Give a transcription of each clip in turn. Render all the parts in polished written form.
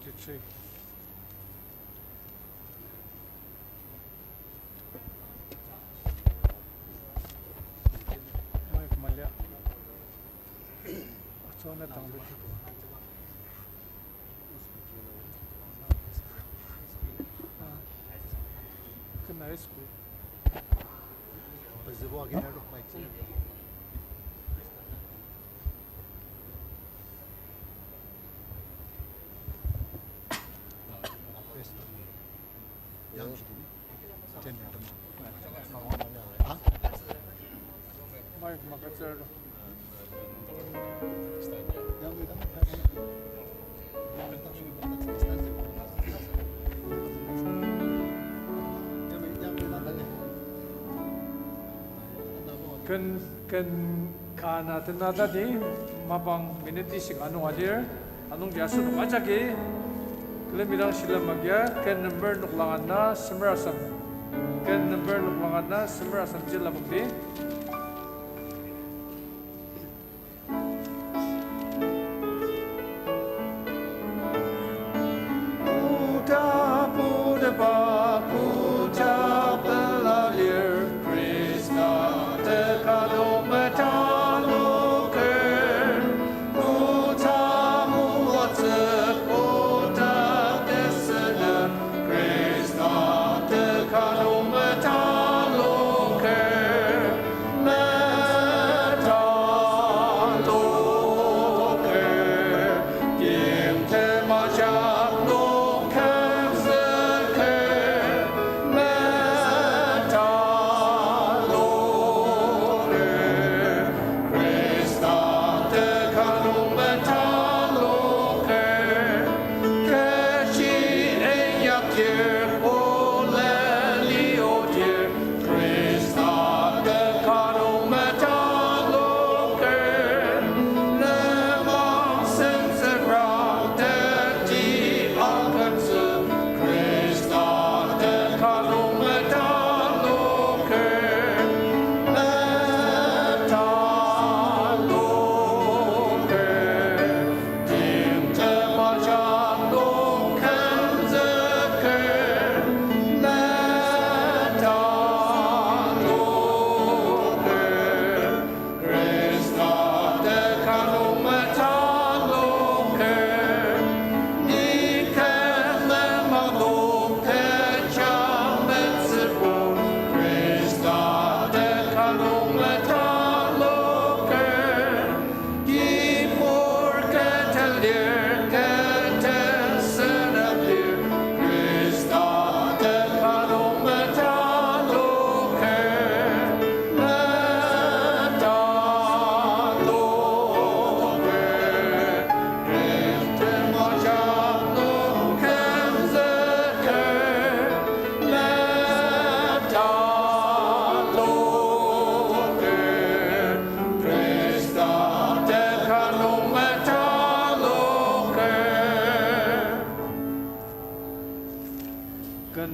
23. Mike Malya. So na tangbi. Can I speak? Is the walk in out of my chair? Mike Makasar. Kan kana tinada di mapang miniti sing anong adir anong yaso nung ajagi kilometang sila magya kan number nuklangan na semerasam kan number nuklangan na semerasam sila magdi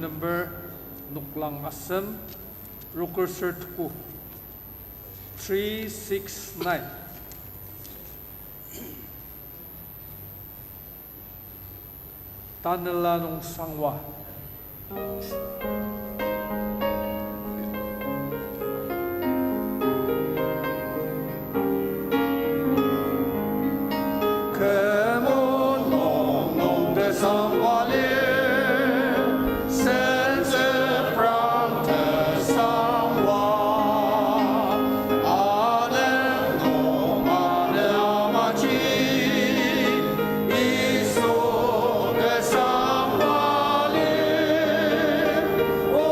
number nuklang asam rukursur tuku 369 tanala nung sangwa Oh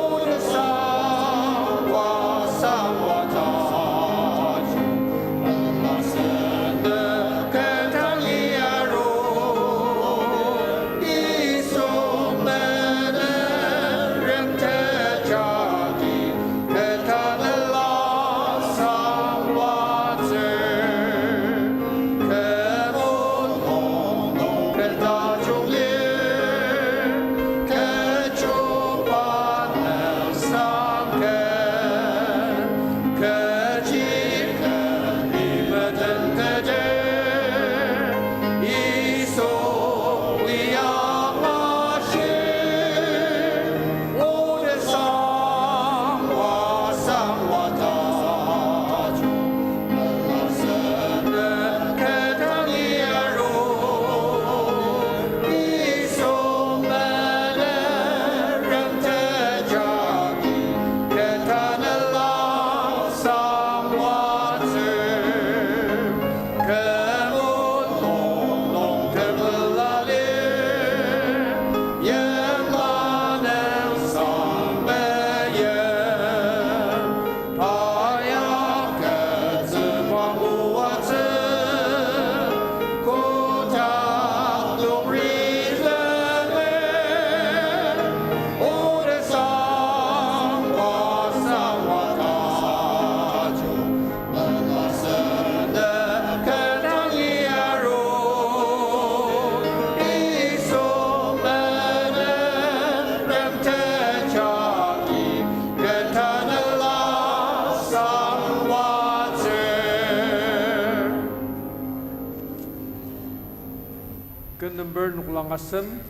Can number nuklangasem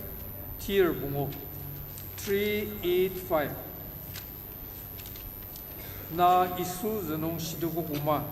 tier bungo 385 na isu zanong sidugo kuma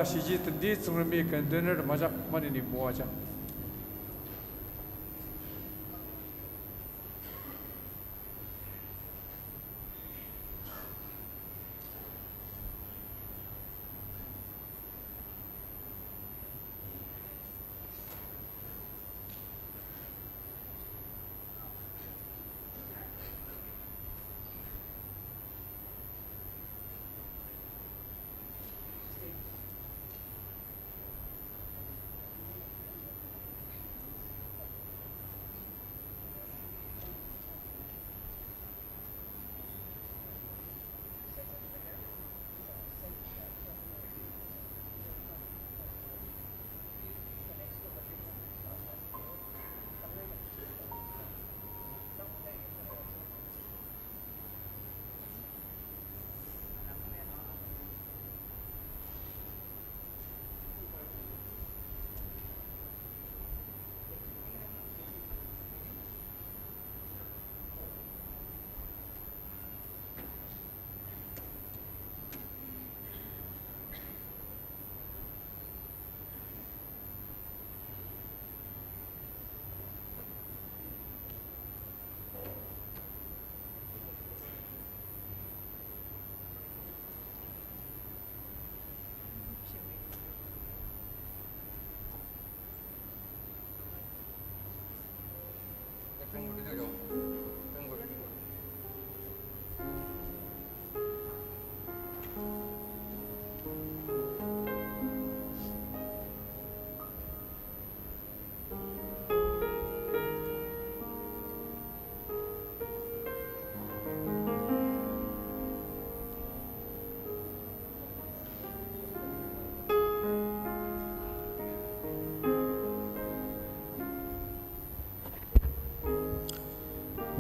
다시 지든지 정말 건드는 맞아 많이 뭐하자.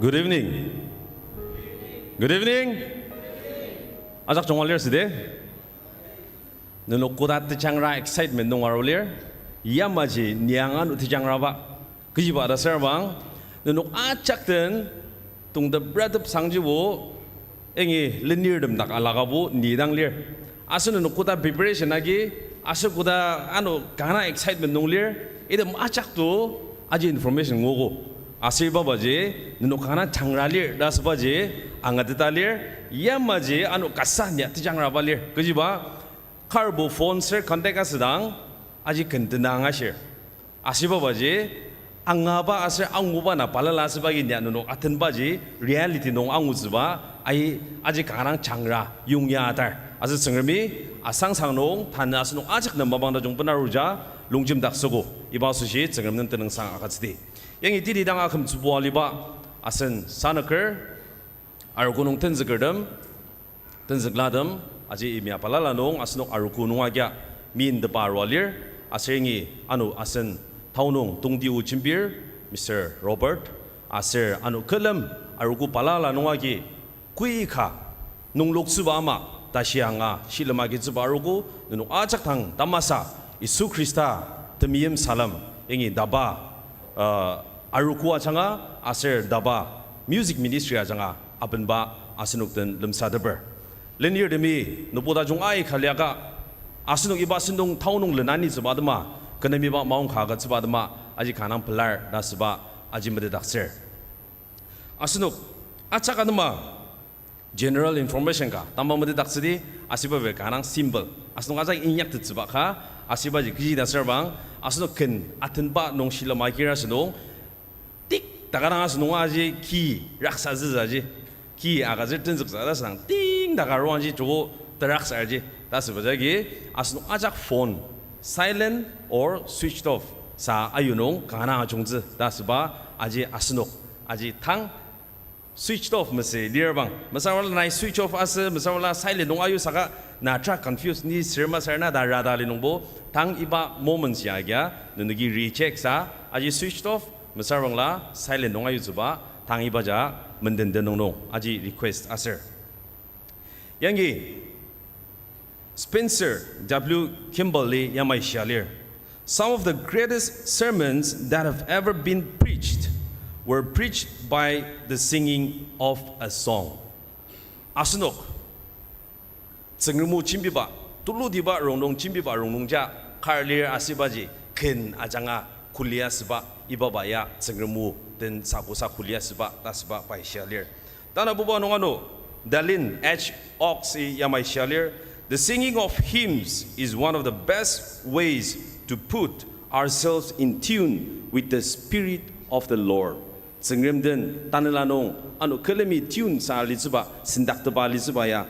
Good evening. Good evening. Ajak chong alir side. Nunuk kuda tijangra excitement nung arolir. Yamaji niangan utijangra ba. Kejiba ada serbang. Nunuk acak ten tung the bread of sangjibu. Engi lenir dem tak alagabu nidang lir. Asun nunuk kuda preparation lagi. Asun kuda kana excitement nung lir. Ida acak tu aji information ngogo. Asir babaje nunuk kana jangra lir. Das baje angatita lir. Yamaji kasahnya tijangra ba lir. Kejiba. Karbo phone sir contact asidang aji kentenang asir asiba baji angaba asir anguba na palala sebagi nya nuno aten baji reality nong anguzuba ai aji karang changra yungya atar asir sengremi asang sangnong tanna asno ajak na mabang da jong penaruja lungjim daksogo iba sushi sengrem teneng sang akatsdi yang iti didang akam zubo aliba asen sanaker argunong tenzegerdem tenzegladem aji imia palala nong asnok aruku nong agya min de parwalir asengi asen taunong tungdi uchimbir Mr. Robert aser kelam aruku palala nong agi kuika nong loksuba ama Tushiang silamagi zuba aruku nong ajak tang tamasa Isu Krista temiem salam engi DABA aruku achanga aser DABA music ministry achanga abenba asenok den lemsadaber Lenir demi nupoda jong ai khaliaga asinong iba sindong taunong lenani zubadma kanami ba maung khaga zubadma aji khanam pelar dasba aji mede dakser asinok achakadma general information ka tamba mede daksidi asiba be kanang symbol asinong aja inyak tsuba kha asiba ji giji dasar bang asinok ken atenba nong shila makira sinong tik tagarang asinong aji ki raksa zaji ki agazir tenzuk zada sang ting daga ruanji jogo terak sarji das bajagi asnu ajak phone silent or switched off sa ayunong kana jongzi das ba aji asnok aji tang switched off mase lirbang masawala nai switch off as masawala silent nong ayu saka na tra confused ni sirma sarna da rada linongbo tang iba moments ya gya nunugi recheck sa aji switched off masawala silent nong ayu zuba tang ibaja mendendenong aji request aser yangi Spencer W. Kimberly yamai shalir some of the greatest sermons that have ever been preached were preached by the singing of a song asunok cengermu chimbiba tuludiba rongnong chimbiba rongnongja karlir asibaji ken ajanga kuliasba ibabaya cengermu den sakusa kuliasba tasba pai shalir tana buba nongano Dalin H. Ox yamai shalir the singing of hymns is one of the best ways to put ourselves in tune with the spirit of the Lord cengrem den tanalanong kelemi tune sa lizuba sindakta lizuba ya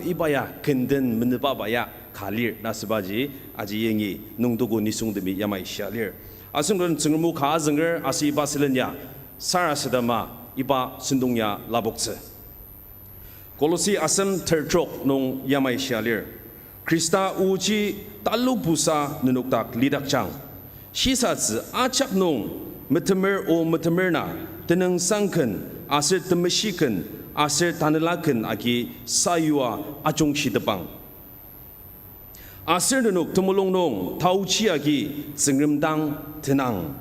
ibaya kenden menebabaya kalir nasbaji aji yengi nungdogo nisungdemi yamai shalir asungron cengermu kha zenger asi basilenya sarasadama iba sindungya labokse Kolosi asam tertrok nong yamai shalir Krista uji taluk busa nunuktak lidak chang shisatz achak nong metemer o metemerna teneng sangken asir temeshiken asir tanelaken aki sayua achong shidepang asir nunuk tumulong nong tauchi aki zengremdang tenang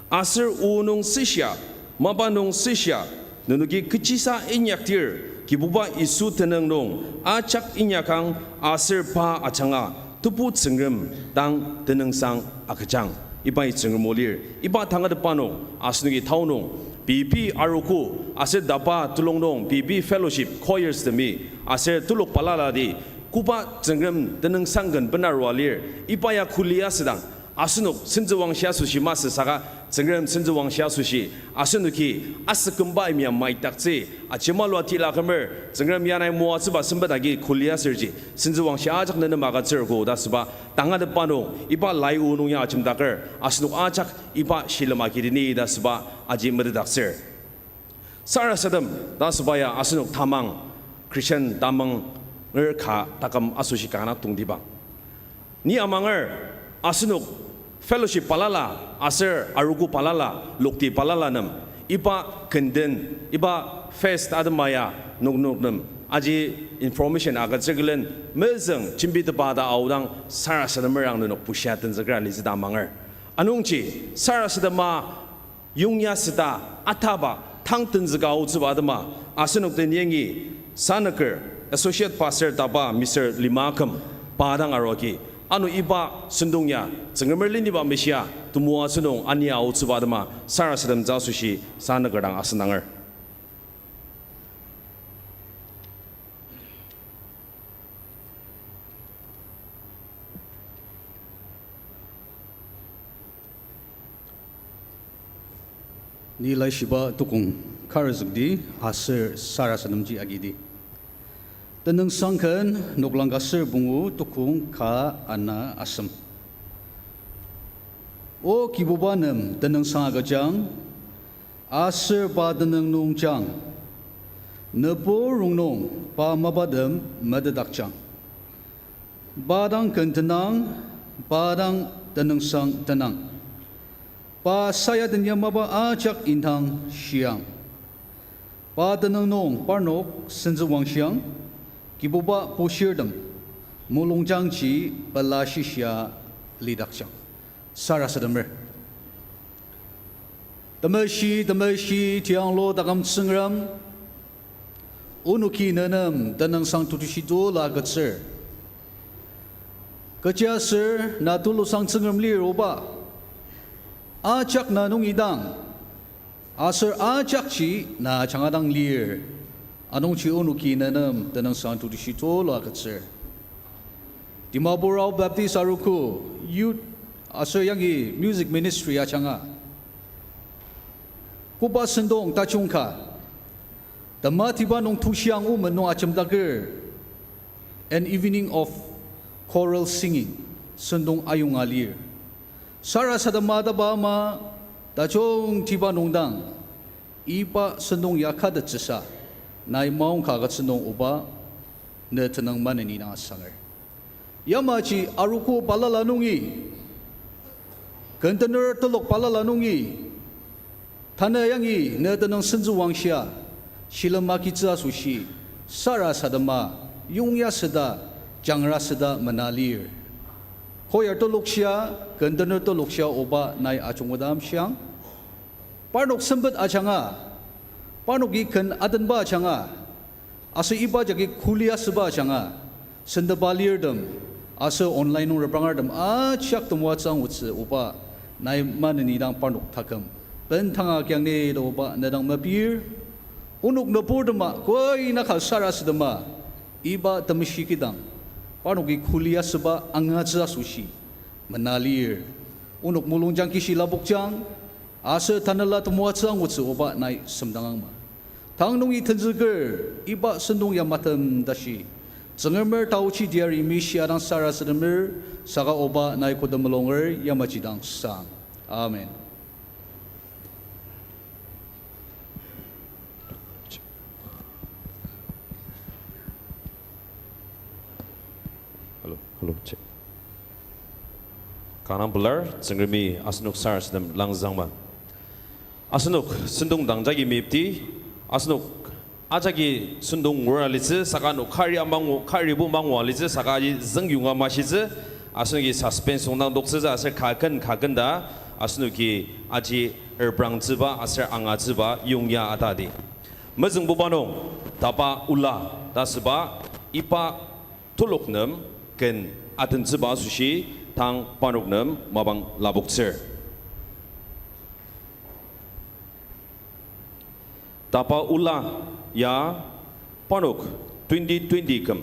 asir unong sisya mabanong sisya nunugi kecisa inyaktir kibuba isu teneng nong acak inyakang asir pa achanga tupu zengrem dang teneng sang akajang iba zengrmolir iba tanga depano asnugi taunong PP Arogo asir DABA tulongnong PP fellowship choirs demi asir tulok palala di kuba zengrem teneng sanggen benar walir iba ya kuliah sedang asunuk senjawang syasushi mas saka zengrem senjawang syasushi asunuki asakemba imya maitakce achemalu atila kamer zengrem yanai muazuba sembadagi kuliah serji senjawang syajak nene maga zergo dasba tanga depano iba lai unung ya achimdaker asunuk ajak iba shilamaki dini dasba aji medakser sarasadam dasbaya asunuk tamang Christian tamang ngerka takam asushi kana tungdiba ni amanger asunuk fellowship palala aser arugu palala lokti palala nam iba kenden iba fest admaya nung aji information agat segelen mezeng cimbit bada audang sarasada merang nunuk pusyatan zagra li zida manger anungci sarasada ma yungya sida ataba tangten zaga uzbada ma asenuk den yengi sanaker associate pastor taba Mr. Limakam padang aroki anu iba sundungnya zengemerlini ba mesia tumua sunung ania uzbada ma sarasadam jasushi sanakerang asenanger nilai shiba tukung karazugdi aser sarasanamji agidi teneng sangkan noklang kasir bungu tukung ka ana asam o kibubanam teneng sangagajang aser ba teneng nungjang nepo rungnong pa mabadam madadakjang badang kentenang badang teneng sang tenang pa saya dan yang maba ajak intang siang pa tenang nong parnok senzuwang siang kibuba poshirdam mulongjang chi balashisya lidakjang sarasadammer damashi tiang lo dagam sengram unuki nanam tenang sang tutushito la gatser kajasir na tulo sang sengram liroba ajak na nung idang asar ajak chi na changadang lir anong chi unuki nanam tanang santu di sito la katser Dimapur Ao Baptist Arogo youth asar yangi music ministry achanga kuba sendong tachungka Tematiba nung Tushiang nung achamdager an evening of choral singing sendong ayung alir Sara sadamada ba ma dachong tiba nongdang ipa sendong yakada tsisa nai maung kagat sendong uba ne tenang manani na sangar yamachi aruko palalanungi container telok palalanungi tanayangi ne tenang senzu wangsia shilamaki tsa sushi sara sadama yungya seda jangra seda manalir Hoyar to luksya, container to luksya oba nai achungwadam siang. Parnok sembet achanga, parnok ikan adan ba achanga. Asa iba jagi kuliah seba achanga. Sendabalir dem, asa online nung rebangar dem. Achak temua cang utse oba nai mana nidang parnok takam. Bentanga kyang ne do oba nadang mapir. Unuk napur dema, koi nakal saras dema. Iba temishikidang. Panugi kuliah seba angaja sushi menalir unuk mulungjang kisi labukjang asa tanala temuacang utsu oba nai semdangang ma tangnung i tenzeger iba sendung yang matam dashi zengemer tauchi diari misi adang sara sedemer saka oba nai kodemelonger yang majidang sang amen Hello, check. Kanang blur, zengrimi asnuk sars dem langzangma. Asnuk sundung dangjagi mipti, asnuk ajagi sundung nguralize sakanu kari amang kari bu mangwalize sakaji zengyunga mashize asnuki suspense ongdang dokseja aser kagen da asnuki aji erbrang ziba aser anga ziba yungya atadi. Mezeng bubanong tapa ula dasba ipa tuluknem ken aten ziba sushi tang panuknem mabang labukser. Tapa ula ya panuk 2020 kem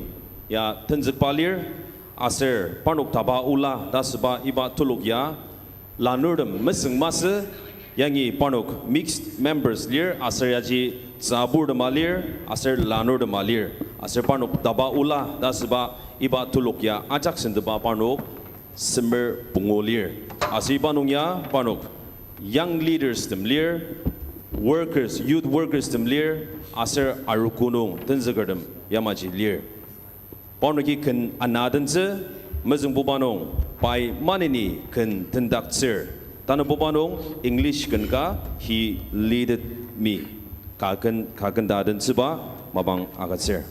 ya tenzik palir aser panuk tapa ula dasba iba tuluk ya lanurdem meseng masa yangi panuk mixed members lir aser yaji zabur de malir aser lanur de malir aser panuk tapa ula dasba iba tuluk ya ajak sendeba panuk semer pungolir asir panuk ya panuk young leaders dem lir workers youth workers dem lir aser arukunung tenzegerdem yamaji lir panuki ken anadenze mezeng bubanong pai manini ken tendakser tanu bubanong english ken ka he leaded me kaken daden seba mabang agatser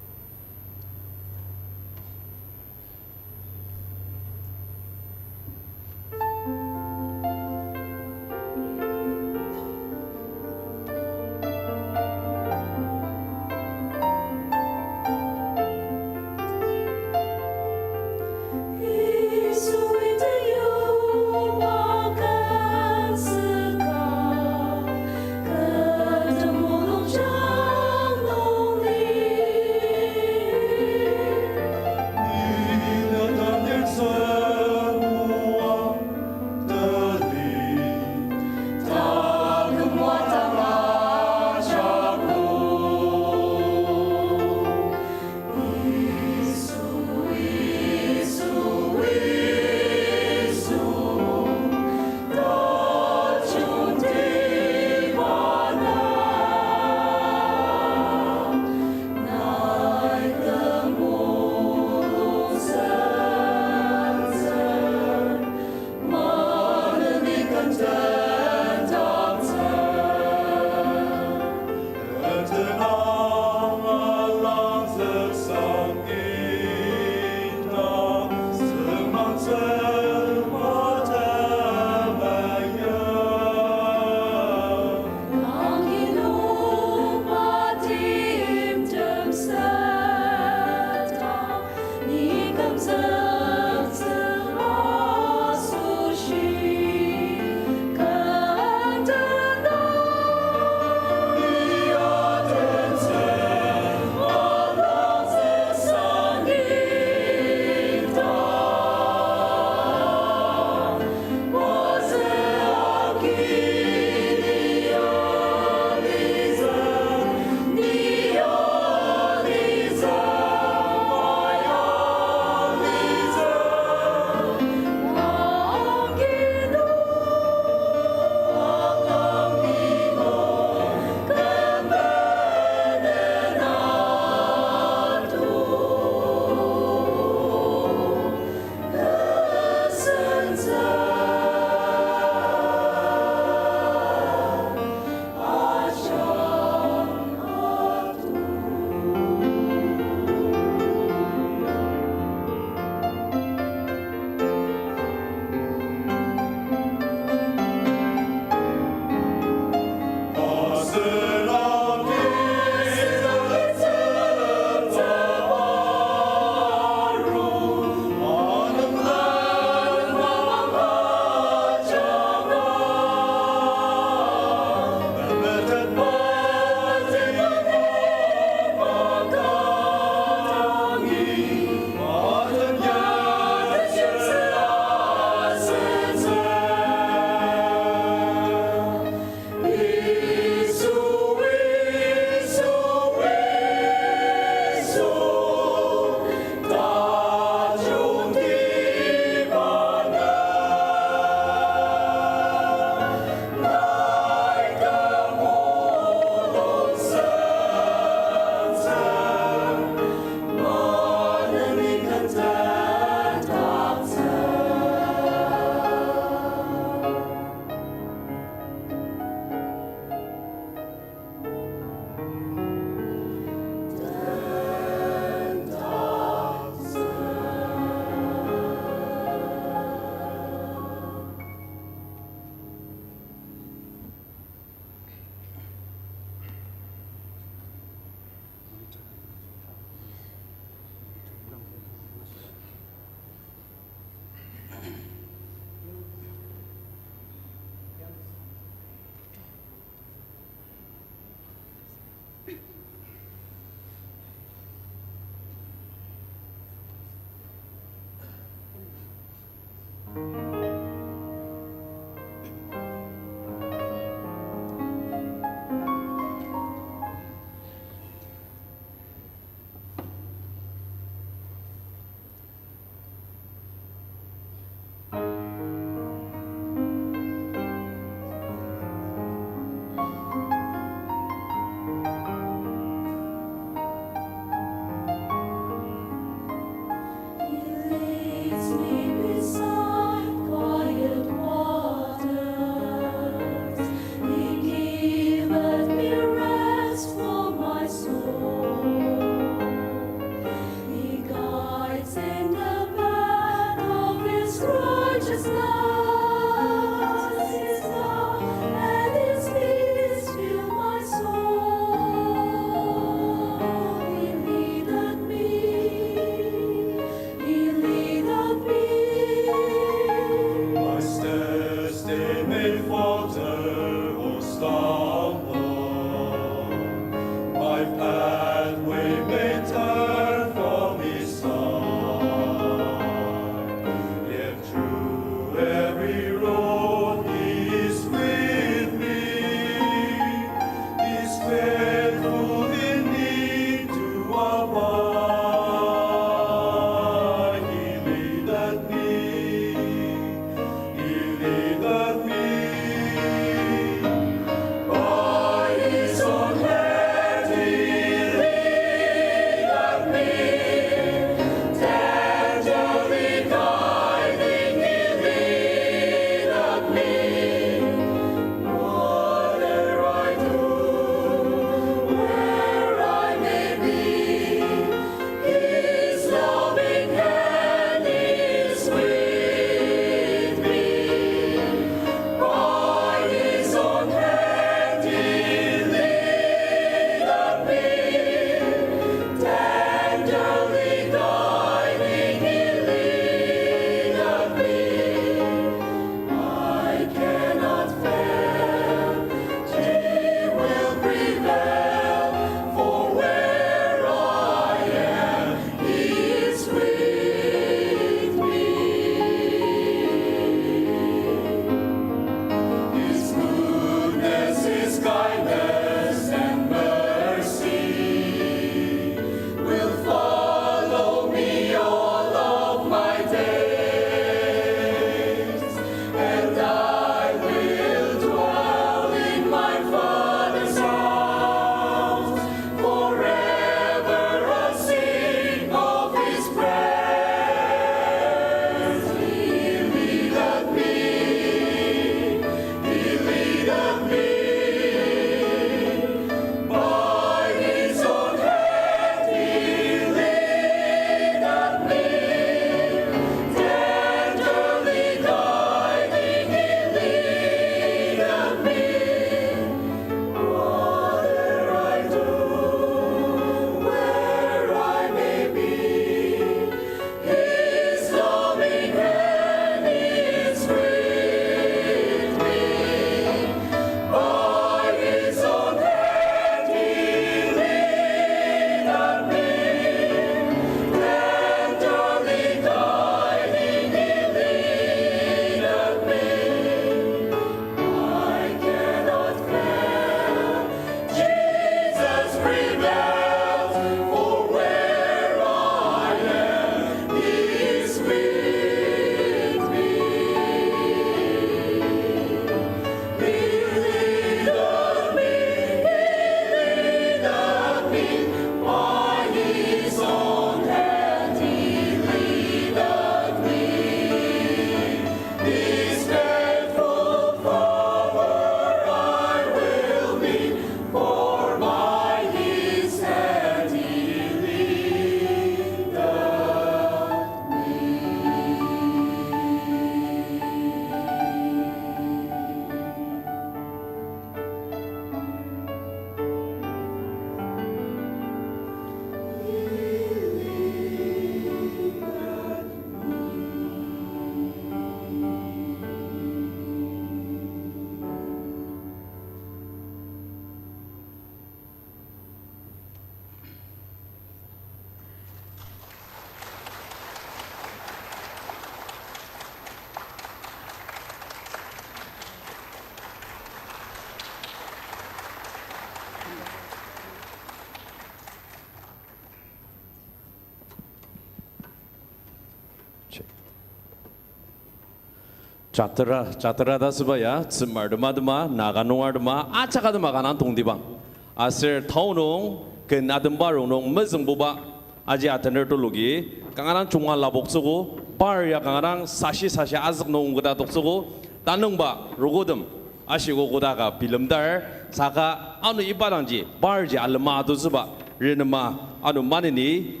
자트라 다스바야 츠마르마드마 나가노아드마 아차가드마 가난 동디방 아ser 타오농 그 나든바로농 머승보바 아지 아테너톨로기 강하랑 중앙 라복쓰고 바르야 강하랑 사시 아즈क 농 거다 독쓰고 따능바 로고듬 아시고 고다가 빌름달 사가 아누 이바랑지 바르지 알마도즈바 르르마 아누 마니니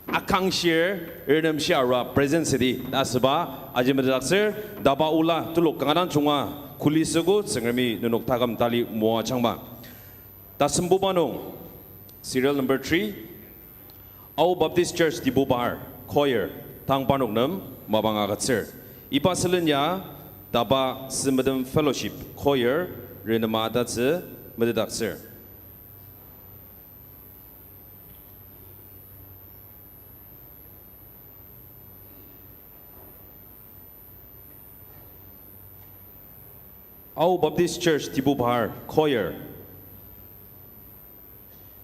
아캉시르 르름시아라 프레젠시디 다스바 아지메닥스 다바울라 툴록 강하랑 중앙 쿨리스고 생르미 누녹타감 달리 모아 창방 다슴보바농 serial number 3 Ao Baptist Church Dimapur choir tangpanoknam mabangagatser ipaselnya DABA Simedem Fellowship choir renama datse mededakser Ao Baptist Church Dimapur choir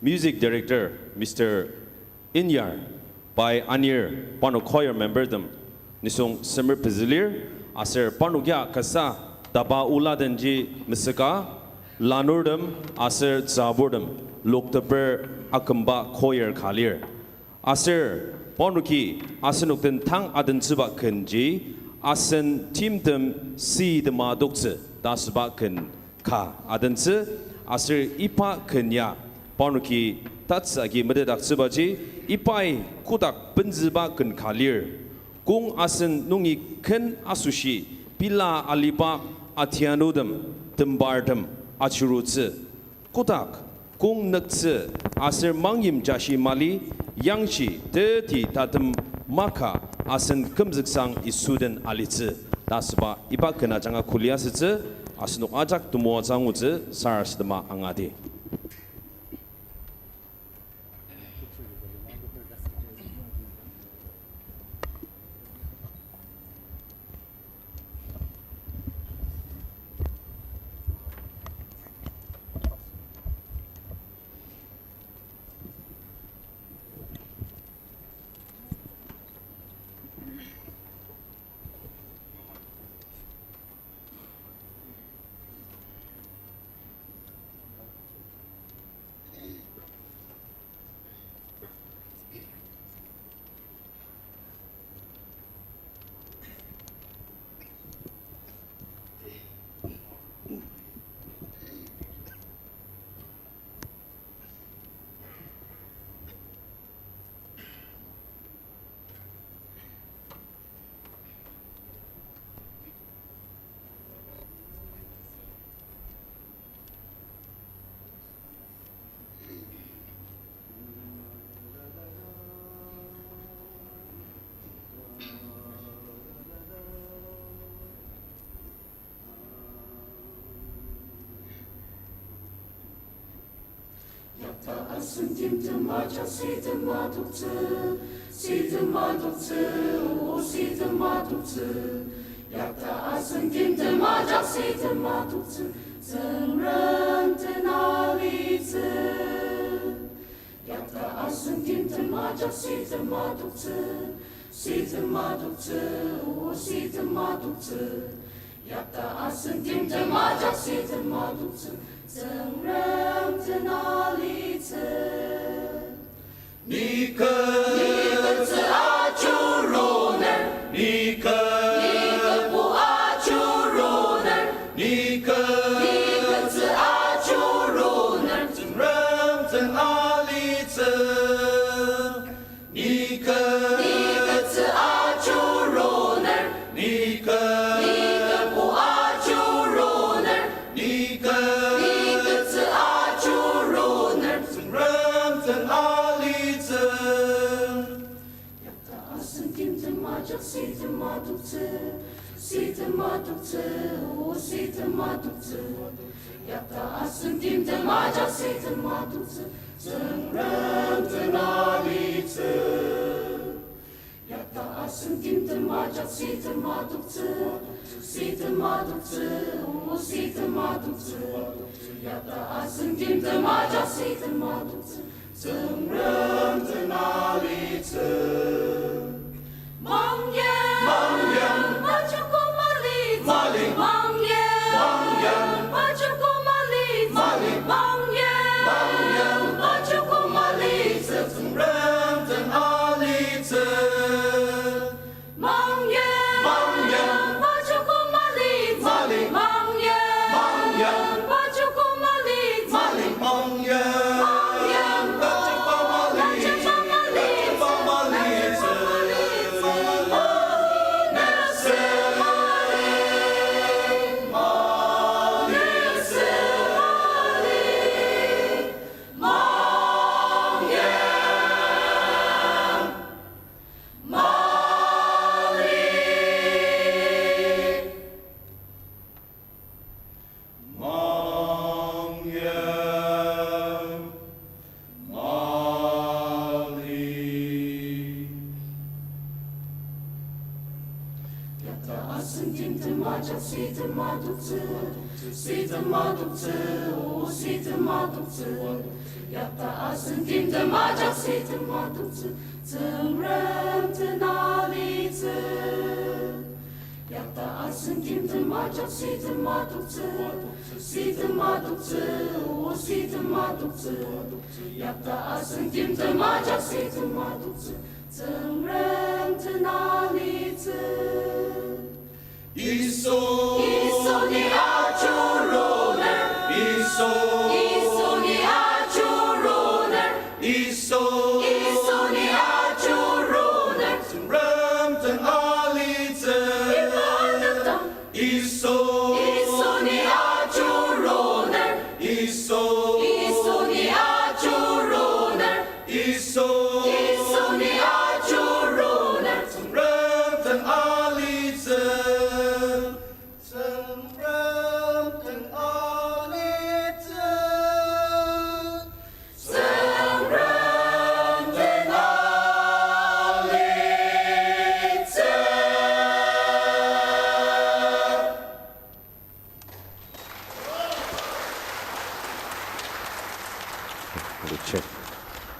Music Director Mr. Inyar by Anir Pano choir member them Nisong Semir Pizilir Aser Panugya Kasa Daba Ula Denji Misaka Lanurdam Aser Zaburdam Loktaper Akamba choir Kalir Aser Panuki Asenukten Tang Aden Suba Kenji Asen Timdem Si the Madukse Dasba Ken Ka Adense Aser Ipa Kenya Panuki tatsagi mededak sebaji ipai kudak benziba ken kalir kung asen nungi ken asushi pila alipa atianudem tembardem achurutse kudak kung nakse aser mangyim jashi mali yangshi teti tatem maka asen kemziksang isuden alitse dasba ipa kena janga kuliasitse asenuk ajak tumo jangutse sarasdema angadi Mong yang, maju koma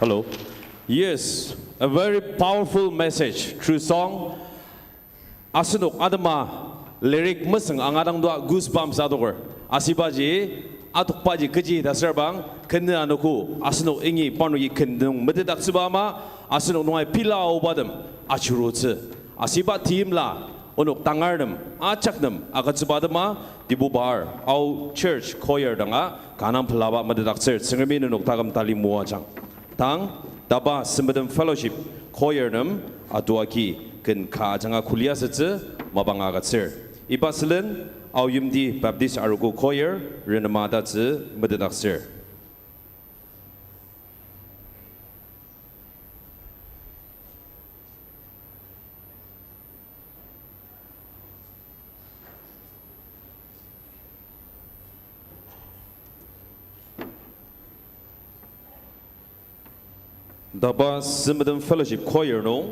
Hello. Yes, a very powerful message through song. Asunok adama lyric musang angadang dua goosebumps adogor. Asibaji atukpaji keji daserbang kena anuku asunok ingi panugi kendung mededak subama asunok nuai pilau badam achurutse. Asiba timla onok tangarnam achaknam akatsubadama dibubar au church choir danga kanam pelaba mededak ser sengermi nunok tagam tali muajang. Tang DABA Simbadan Fellowship Choirnam Aduaki Ken Ka Janga Kulia Setze Mabangagat Sir. Ibaslen Ao Baptist Arogo Choir Renamada Tze Mededak Sir. DABA Simbadan Fellowship Choir no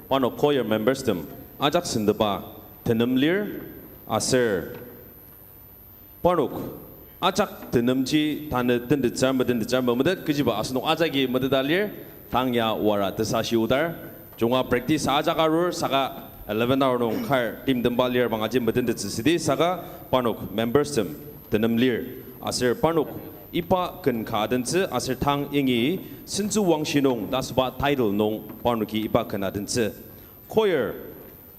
one of choir members them ajak sindaba tenamlir aser panuk ajak tenamji tane den jam medet kijiba asno ajagi mededalir tangya wara tesashi udar jonga practice ajak arur saka 11 hour nong kar tim dembalir bangaji meden tsidi saka panuk members them tenamlir aser panuk ipa ken kadense aser tang ingi sinzu wangshinong dasba title nong panuki ipa kenadense choir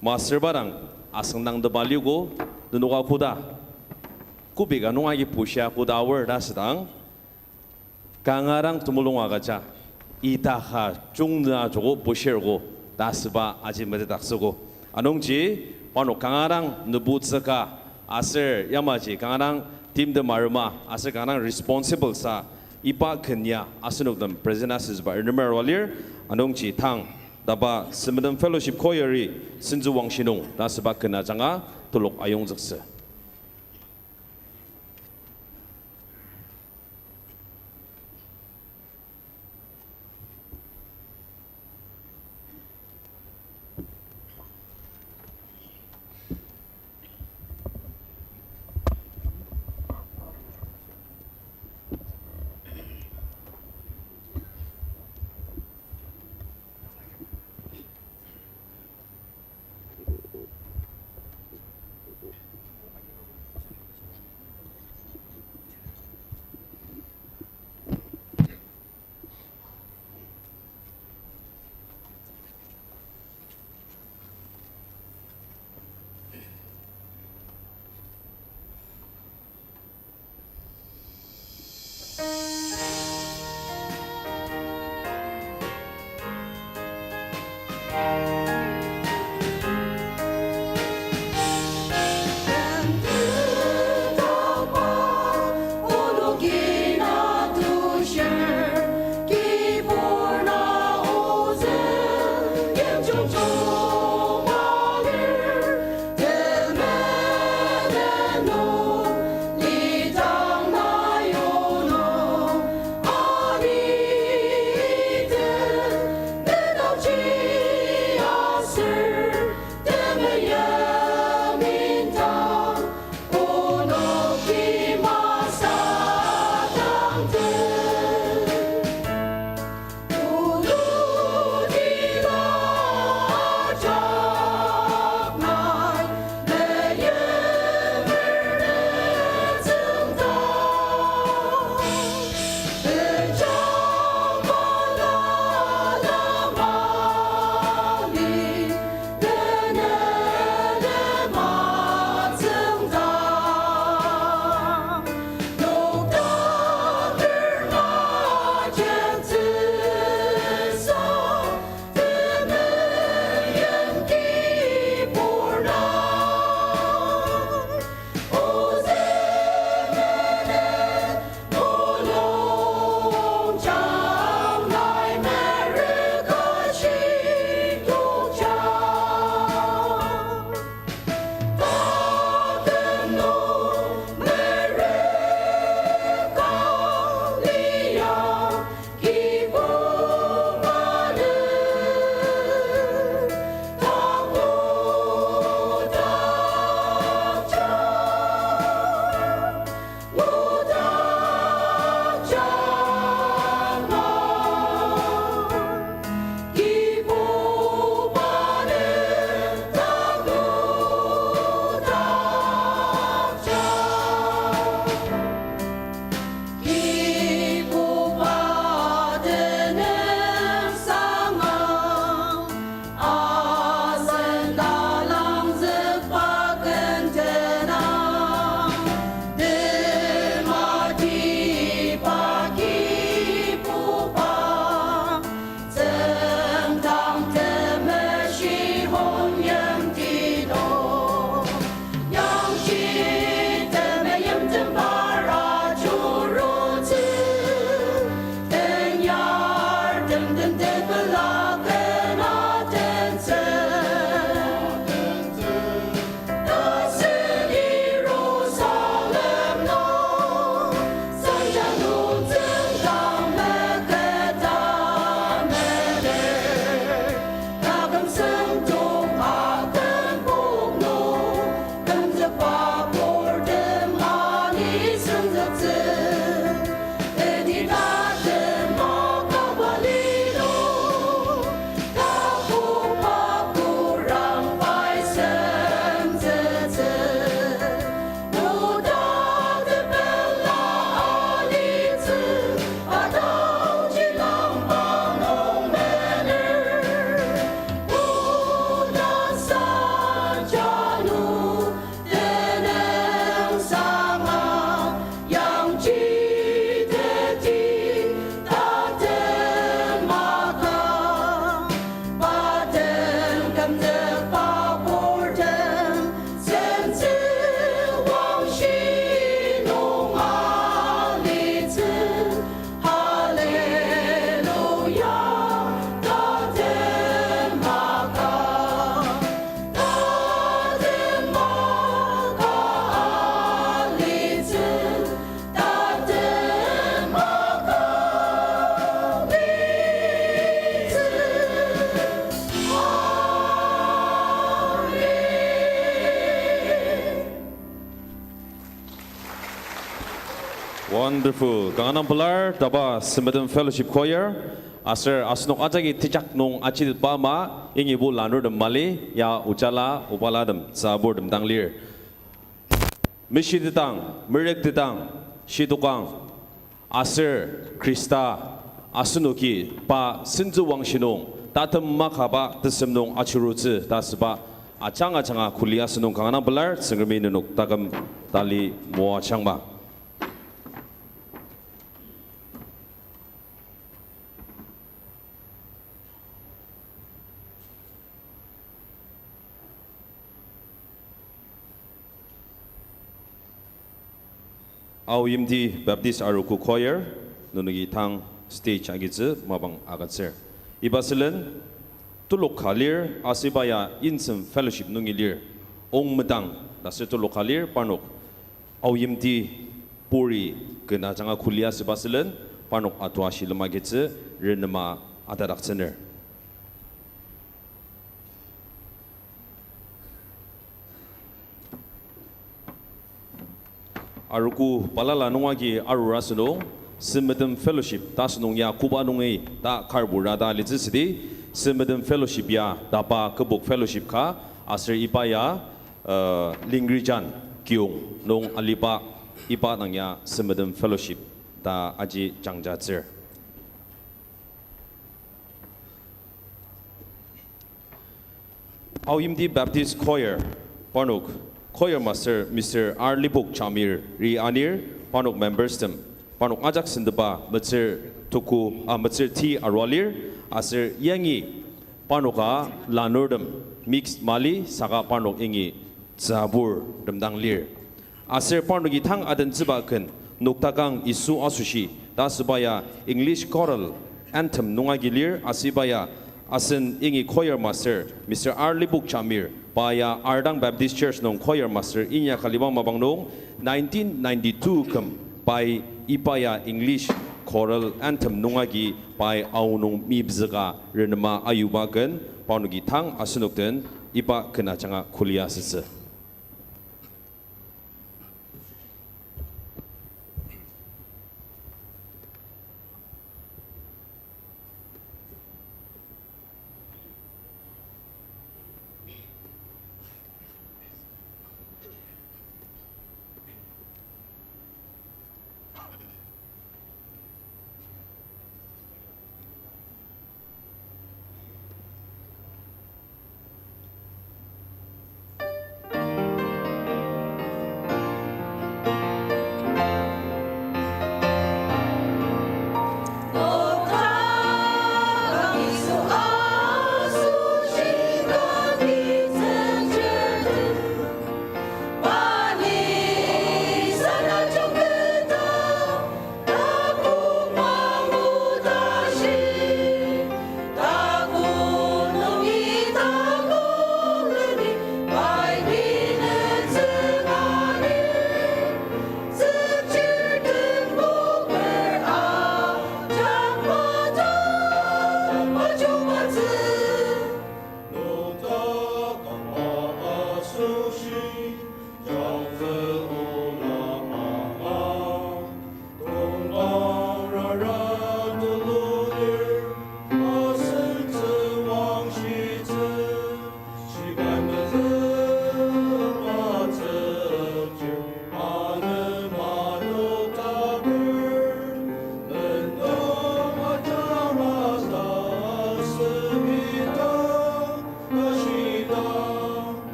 master barang asangdang de baliugo nunuga kuda kubiga nungagi pusya kuda wer dasdang kangarang tumulong agaja itaha jungna jogo pushergo dasba aji medetaksogo anongji panu kangarang nubutsaka aser yamaji kangarang Tim de Maruma as a kanang responsible sa ipa kenya asunok them present as by remember earlier anong chi tang DABA Simbadan Fellowship Choir sinzu wangshinong dasba kena janga tulok ayong zakse. Wonderful. Gangnam Pilar, DABA Simbadan Fellowship Choir. Aser asnok ajagi tijak nung achid pama ingi bu lanur dem mali ya ucala upala dem sabur dem tanglir. Mishi ditang, mirek ditang, shitukang. Aser Krista asunuki pa sinzu wang shinung tatem makaba tesemnung achuruzi tasba acanga kuliah senung Gangnam Pilar sengremi nunuk takam tali mua changba. Ao Baptist Arogo choir nunugi tang stage agitze mabang agatser. Ibasilen tulok kalir asibaya insem fellowship nungilir ong medang dasir tulok kalir panok Ao puri kena janga kuliah sebasilen panok atwa shilma gitze renema adaraksener. Aruku palala nungagi arurasno Simedem fellowship tas nung ya kuba nungai ta karbura da lizisidi Simedem fellowship ya DABA kebuk fellowship ka asir ipa ya lingrijan kiung nung alipa ipa nang ya Simedem fellowship ta aji jangjazir. Ao Baptist choir panuk choir master Mr. Arlibuk Chamir ri anir panuk members tem panuk ajak sindaba matsir tuku matsir ti arwalir asir yangi panuka lanurdam mixed mali saka panuk ingi zabur demdang lir asir panuki thang adan zibaken nuktakang isu asushi dasbaya English choral anthem nungagilir asibaya asin ingi choir master Mr. Arlibuk Chamir Paya Ardang Baptist Church nung choir master inya kalibang mabang nung 1992 kem by ipaya English choral anthem nungagi by au nung mibzaga renema ayubagan paunugi tang asunukten ipa kena changa kuliah sese.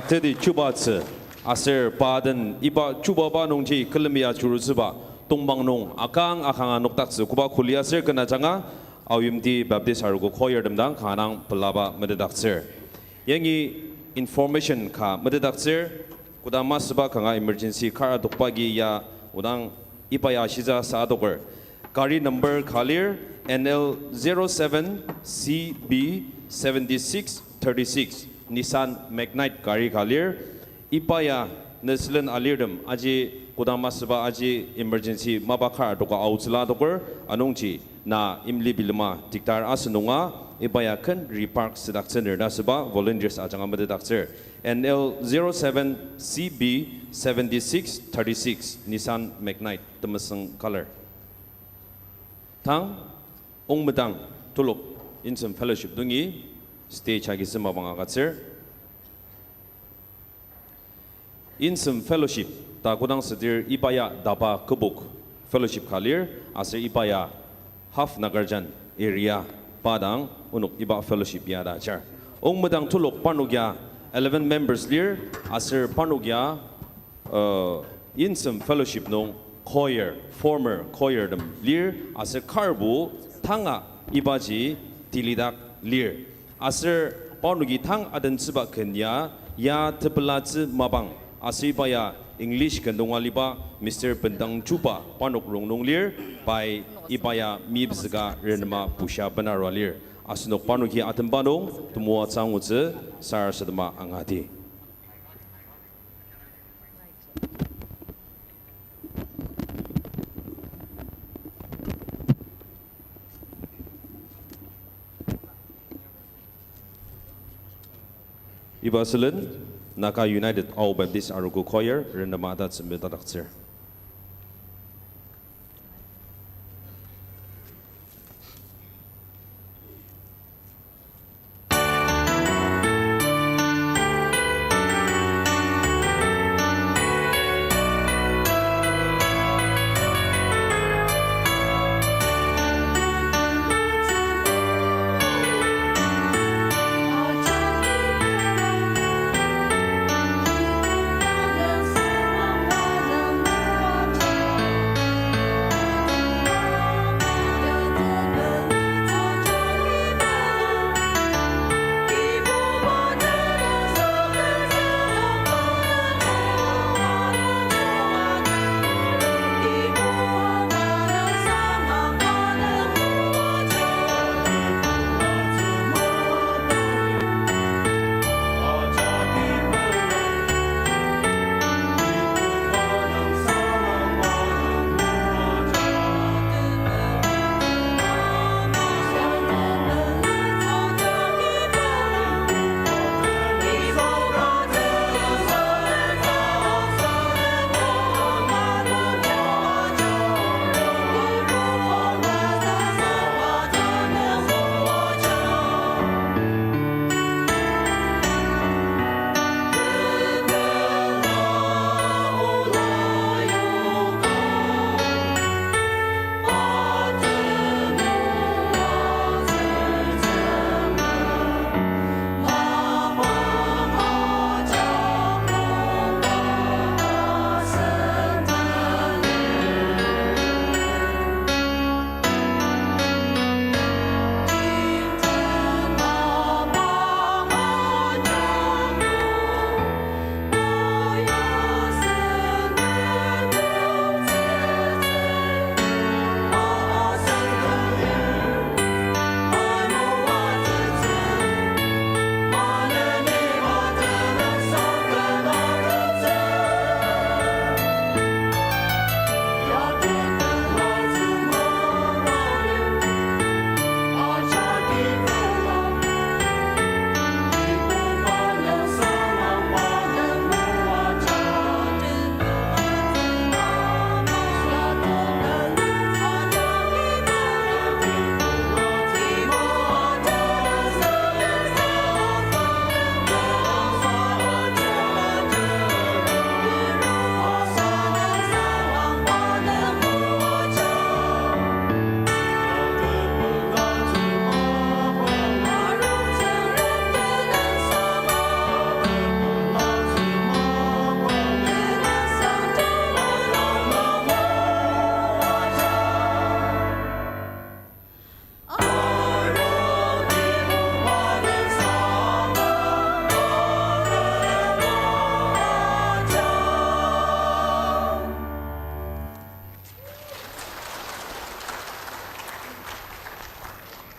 Daktari Chubatse, Aser Baden, Iba Chubaba Nungji, Columbia Churuzuba, Tongbang Nung, Akang Noktatsu, Kuba Kulia Sir Kanachanga, Ensemble Baptist Arogo Choir Demdang, Kanang Palaba Medakser. Yangi information ka Medakser, Kudama Suba Kanga emergency car Dokpagi ya Udang Ipaya Shiza Sadoker. Gari number Kalir NL07CB7636 Nissan Magnite Gari Kalir Ipaya Neslan Alirdam Aji Kudama Suba Aji emergency Mabakar Doka Outsla Doker Anungchi na Imli Bilma Diktar Asununga Ipaya Kan Repark Sedaksender Nasuba volunteers Ajanga Medakser NL07CB7636 Nissan Magnite Temasang color. Tang ong medang tulok Ensemble Fellowship dungi stage hagi sema bang agatsir Ensemble Fellowship ta kudang sedir Ipaya DABA Kubuk Fellowship kalir asir Ipaya half Nagarjan area padang unuk Iba Fellowship ya dacar ong medang tulok panugya 11 members lir asir panugya Ensemble Fellowship nung choir, former choir dem lir as a carbu tanga ibaji tilidak lir as a panugi tang adan suba kenya ya tepelazi mabang asibaya English kandungaliba Mr. Bentang Chupa panuk rongnong lir by ibaya mibsga renma pusha banara lir asunok panugi atembanong tumua changutse sar sedema angati. Ibasilin, Naka United Ao Baptist Arogo Choir, Rendamata Tsembetaksir.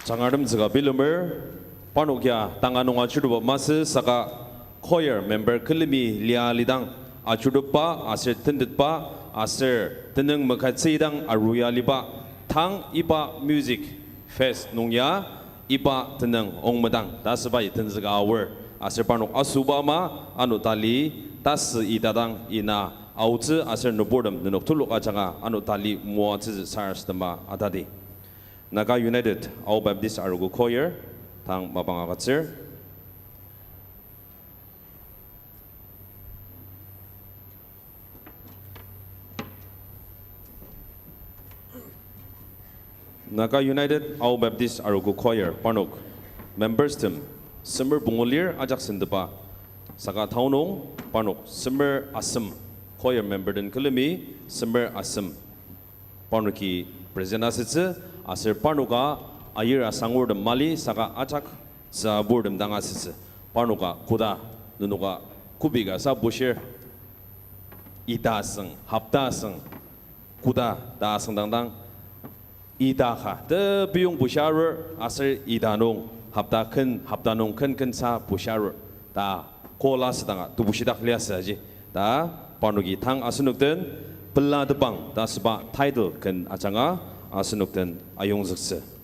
장아름 zga bilumer panukya tanganunga chuduba mas saka choir member kelimi lia lidang achudupa aser tenditpa aser teneng makatsidang aruya liba tang ipa music fest nungya ipa teneng ongmadang dasba itenzga hour aser panuk asuba ma anutali tas idadang ina auzi aser nubordam nenok tuluk ajanga anutali muazi sarsdama adadi Naga United Ao Baptist Arogo Choir tang mabangagatser Naga United Ao Baptist Arogo Choir Panok members team Summer Bungolir ajak sendeba Saka Taunong Panok Summer Asam Choir member den kelemi Summer Asam Panoki present asitse aser panuka ayira sangur dem mali saka acak sa burdem dangasis panuka kuda nunuka kubiga sa bushir idaseng hapdaseng kuda daseng dangdang idaha de biung bushar aser idanong hapdanong ken sa bushar da kolas danga tubusidak lias aji da panuki tang asunukten beladebang da seba title ken acanga asunukten ayongzukse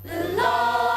The Lord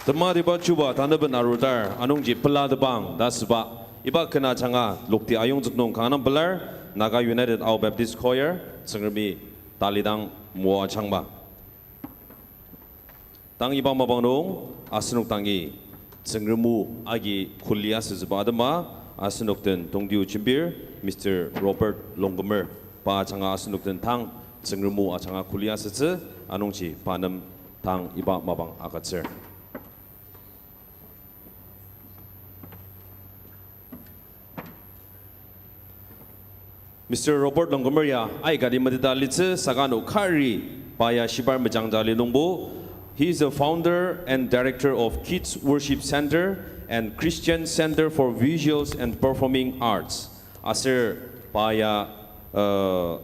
Tematiba cuba tanaban arutar anungji peladebang dasba iba kena changa lukti ayung juknong kanam belar Naga United Ao Baptist Choir sengerbi talidang mua changba tang iba mabangong asunuk tangi sengermu agi kuliah sezba adema asunuk ten tongdiu chimbir Mr. Robert Longomer pa changa asunuk ten tang sengermu achanga kuliah seze anungji panam tang iba mabang akatser Mr. Robert Longomeria, I got him at the Litze, Sagano Kari, Paya Shibar Majangdali Lumbo. He is the founder and director of Kids Worship Center and Christian Center for Visuals and Performing Arts. Aser Paya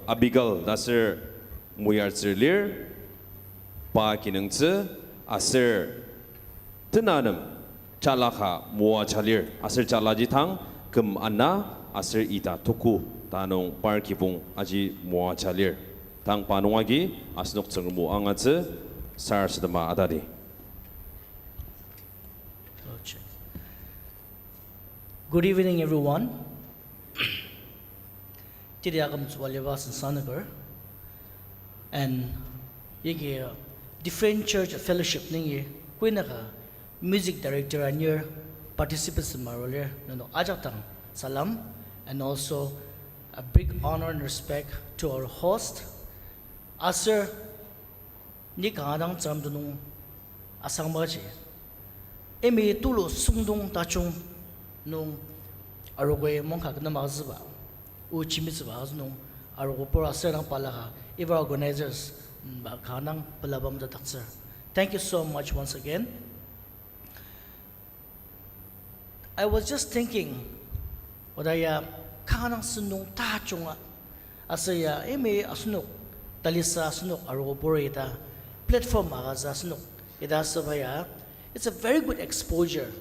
Abigail, Daser Muyarzer Pa Kinangze, Aser Tenanam, Chalaka Mua Chalir, Aser Chalajitang, Kum Anna, Aser Ita Tuku. Tanong parkipung aji mua chalir tang panungagi asnok cengmu angatse sar sedema adadi. Good evening, everyone. Today I come to Walivas in Sanagar, and yegi different church fellowship ningi kuinaka music director and your participants in Maroler no ajatang salam, and also a big honor and respect to our host, Asir Nikadang Chamdunung Asangbaji. Emi Tulu Sungdung Tachung Nung Arogo Monka Namaziba, Uchimitzba, Nung Arogo Pora Serang Palaha, Eva organizers, Bakanang Palabam the Taxer. Thank you so much once again. I was just thinking what I kanang sunung tachunga asaya eme asunuk talisa asunuk aroboreta platform agaza asunuk ida sabaya. It's a very good exposure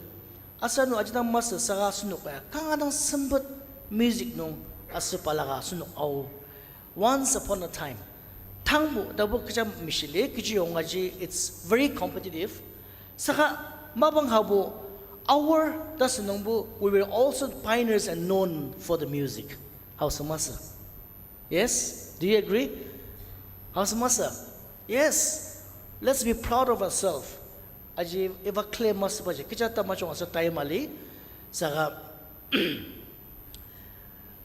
asano ajna mas saga sunuk ya kanang sambut music nung asupalaga sunuk au once upon a time tangbu dabu kjam mishile kji yongaji. It's very competitive saka mabang habu. Our Dasanongbu, we were also pioneers and known for the music. How's Masa? Yes? Do you agree? How's Masa? Yes. Let's be proud of ourselves. Aji eva claim mas baje. Kichata machong asa time ali. Saka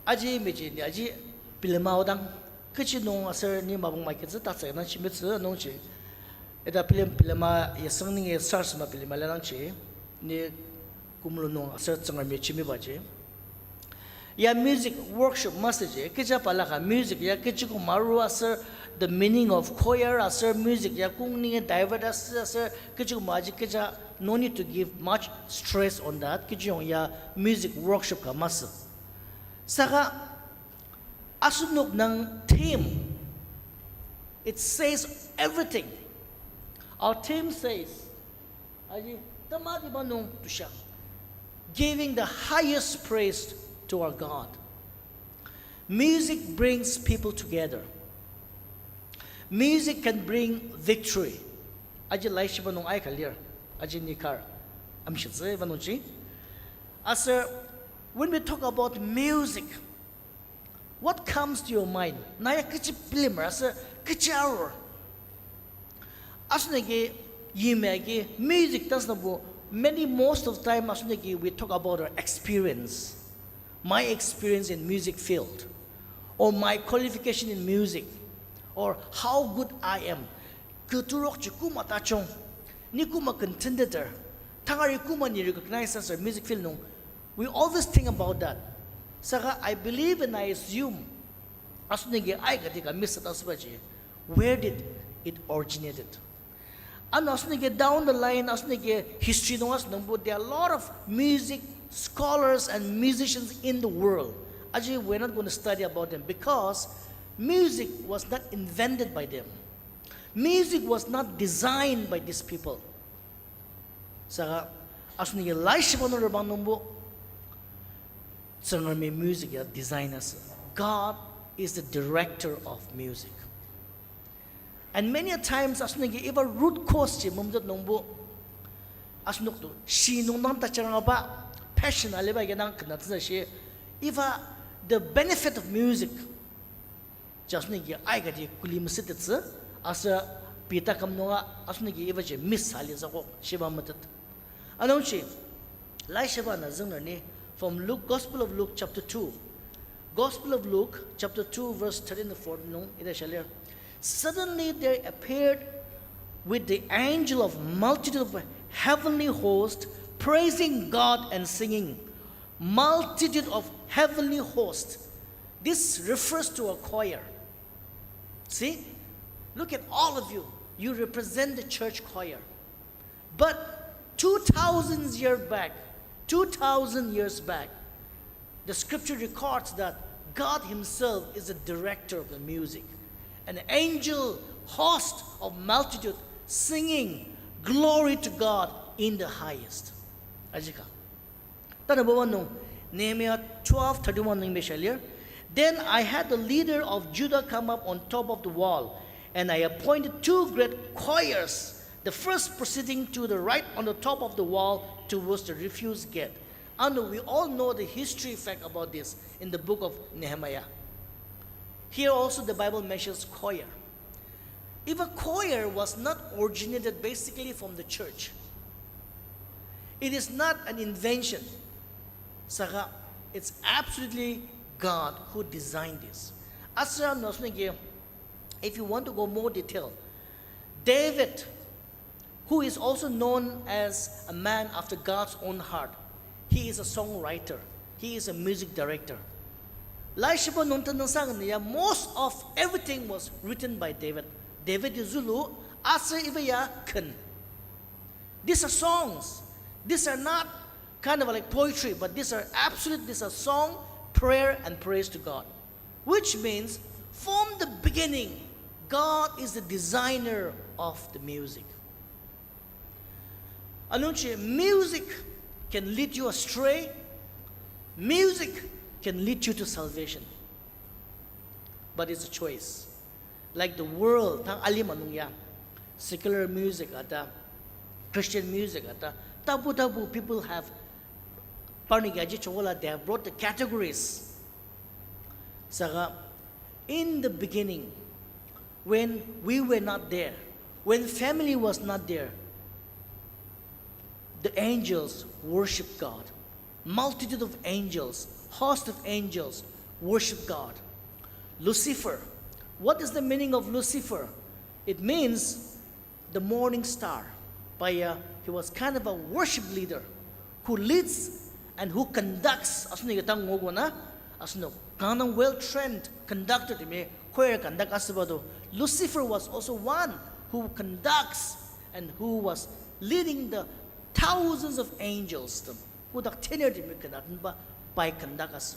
aji meji ni aji pilema odang. Kichi nung asa ni mabang maikitsa tatsa na chimitsa nung chi. Eda pilema yasang ni sars ma pilema lang chi. Ni kumulunong asar tsangar me chimi baje ya music workshop message keja palaka music ya kechi ko maru asar the meaning of choir asar music ya kung ni divert asar kechi ko maji keja no need to give much stress on that keji ya music workshop ka mas saka asunok ng theme. It says everything. Our theme says aji Tematiba Nung Tushiang, giving the highest praise to our God. Music brings people together. Music can bring victory. Aji laishiba nung ay kalir, aji nikar. Amshitze vanuchi. As when we talk about music, what comes to your mind? Naya kichi pilimar, as kichi hour. As nege Yimegi, music doesn't go. Most of the time, we talk about our experience. My experience in music field, or my qualification in music, or how good I am. Kuturok chukuma tachong, nikuma contender, tangari kuma ni recognize as a music field nung. We always think about that. Saka I believe and I assume, where did it originated? And down the line, history, there are a lot of music scholars and musicians in the world. Actually, we're not going to study about them because music was not invented by them. Music was not designed by these people. So, music designers. God is the director of music. And many a times, even root cause, asnuk tu shi nung nang ta charang ba passion aleba yanang kanat sa shi ifa the benefit of music just ni ai ga di kulim sit tsa asa pita kam no asni gi ifa je miss ali za ko shiba matat anong chi lai shiba na zung ni from Luke Gospel of Luke chapter 2 Gospel of Luke chapter 2 verse 13 to 14 nung ida shalir suddenly there appeared with the angel of multitude of heavenly host praising God and singing multitude of heavenly hosts. This refers to a choir. See, look at all of you. You represent the church choir. But 2,000 years back, the scripture records that God himself is the director of the music. An angel host of multitude singing glory to God in the highest. Ajika. Nehemiah 12:31. Then I had the leader of Judah come up on top of the wall, and I appointed two great choirs, the first proceeding to the right on the top of the wall towards the refuse gate. And we all know the history fact about this in the book of Nehemiah. Here also the Bible mentions choir. If a choir was not originated basically from the church, it is not an invention. Saka, it's absolutely God who designed this. If you want to go more detail, David, who is also known as a man after God's own heart, he is a songwriter, he is a music director. Most of everything was written by David. David is Zulu, Asa Ivaya Kun. These are songs. These are not kind of like poetry, but these are song, prayer, and praise to God. Which means, from the beginning, God is the designer of the music. Anunche, music can lead you astray. Music can lead you to salvation. But it's a choice. Like the world, secular music, Christian music, tabu people have they have brought the categories. Saka, in the beginning, when we were not there, when family was not there, the angels worship God. Multitude of angels, host of angels worship God. Lucifer. What is the meaning of Lucifer? It means the morning star. He was kind of a worship leader who leads and who conducts. Well-trained conductor. Lucifer was also one who conducts and who was leading the thousands of angels by conductors.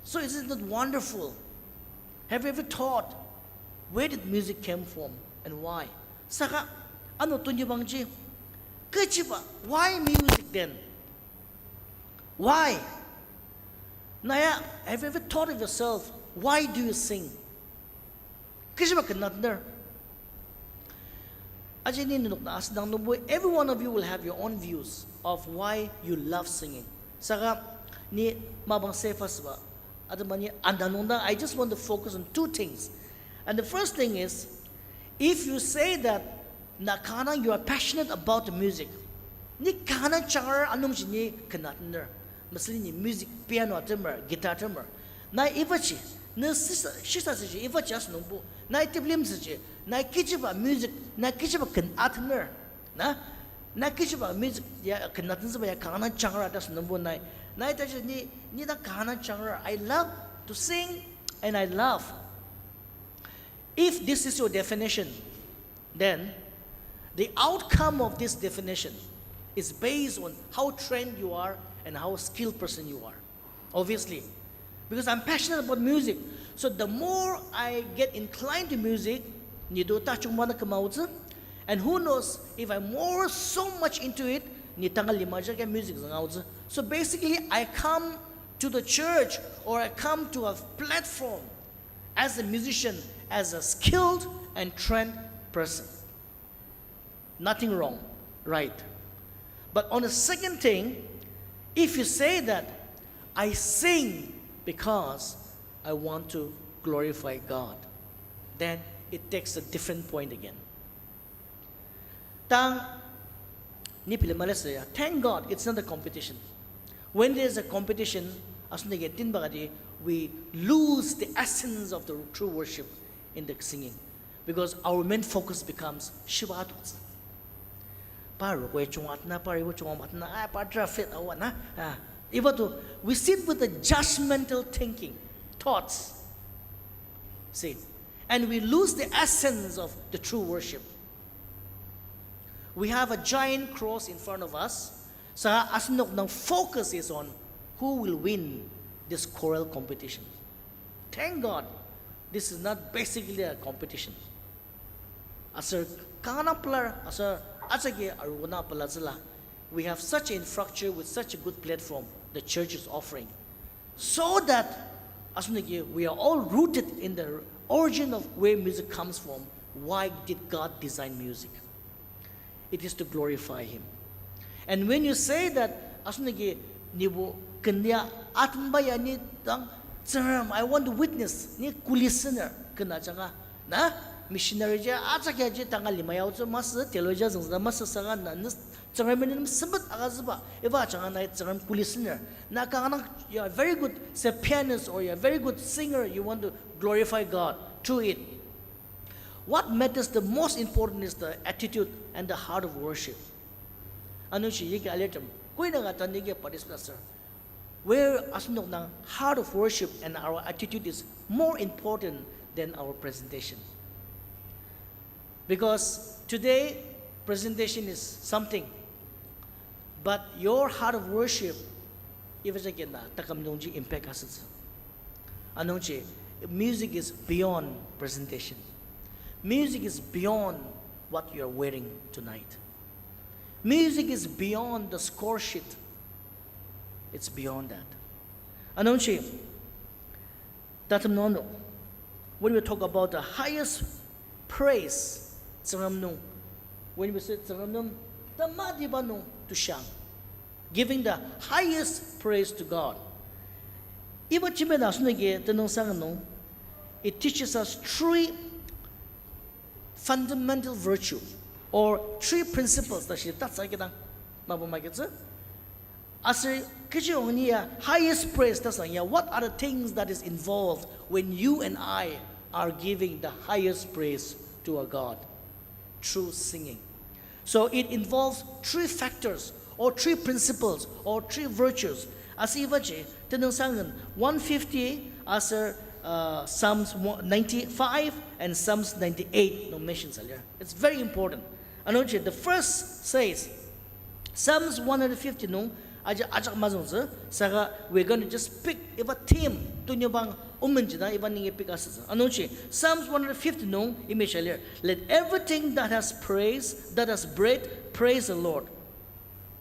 So isn't it wonderful? Have you ever thought where did music came from and why? Saka ano tunyo bangji? Why music then? Why? Naya, have you ever thought of yourself? Why do you sing? Every one of you will have your own views of why you love singing. Saka ni mabang sefas ba? I just want to focus on two things. And the first thing is, if you say that nakana you are passionate about the music, ni kana changar anong ni kanatner, masli ni music piano atemer, guitar atemer, na ivachi, na shisa si ivachi as numbu, na itiblim si, na kichiba music, na kichiba kanatner, na kichiba music ya kanatner sa ya kana changar atas numbu na itachi ni na kana changar. I love to sing and I love. If this is your definition, then the outcome of this definition is based on how trained you are and how skilled person you are. Obviously, because I'm passionate about music. So the more I get inclined to music, and who knows, if I'm more so much into it, music. So basically, I come to the church or I come to a platform as a musician, as a skilled and trained person. Nothing wrong. right. But on the second thing, if you say that I sing because I want to glorify God, then it takes a different point again. Thank God it's not a competition. When there's a competition, we lose the essence of the true worship in the singing, because our main focus becomes Shiva. We sit with the judgmental thinking, thoughts, see, and we lose the essence of the true worship. We have a giant cross in front of us, so our focus is on who will win this choral competition. Thank God, this is not basically a competition. We have such an infrastructure with such a good platform the church is offering, so that we are all rooted in the origin of where music comes from. Why did God design music? It is to glorify Him. And when you say that I want to witness ni kulisener na missionary you are a very good pianist or you're a very good singer, you want to glorify God through it. What matters the most important is the attitude and the heart of worship. Where heart of worship and our attitude is more important than our presentation. Because today, presentation is something, but your heart of worship, music is beyond presentation. Music is beyond what you are wearing tonight. Music is beyond the score sheet. It's beyond that. When we talk about the highest praise, when we say Tematiba Nung, Tushiang, giving the highest praise to God. It teaches us three fundamental virtue or three principles that highest praise. What are the things that is involved when you and I are giving the highest praise to our God through singing? So it involves three factors or three principles or three virtues. As 150 as Psalms 95 and Psalms 98 no mentions earlier. It's very important. The first says Psalms 150 no we're going to just pick a theme Psalms 150 no image earlier. Let everything that has praise, that has breath, praise the Lord.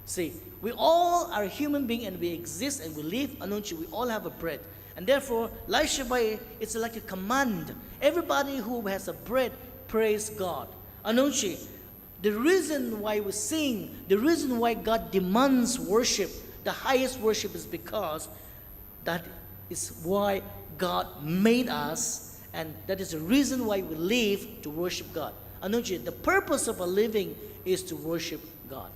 See, we all are human beings and we exist and we live. We all have a breath. And therefore, it's like a command. Everybody who has a breath, praise God. The reason why we sing, the reason why God demands worship, the highest worship, is because that is why God made us, and that is the reason why we live, to worship God. The purpose of our living is to worship God.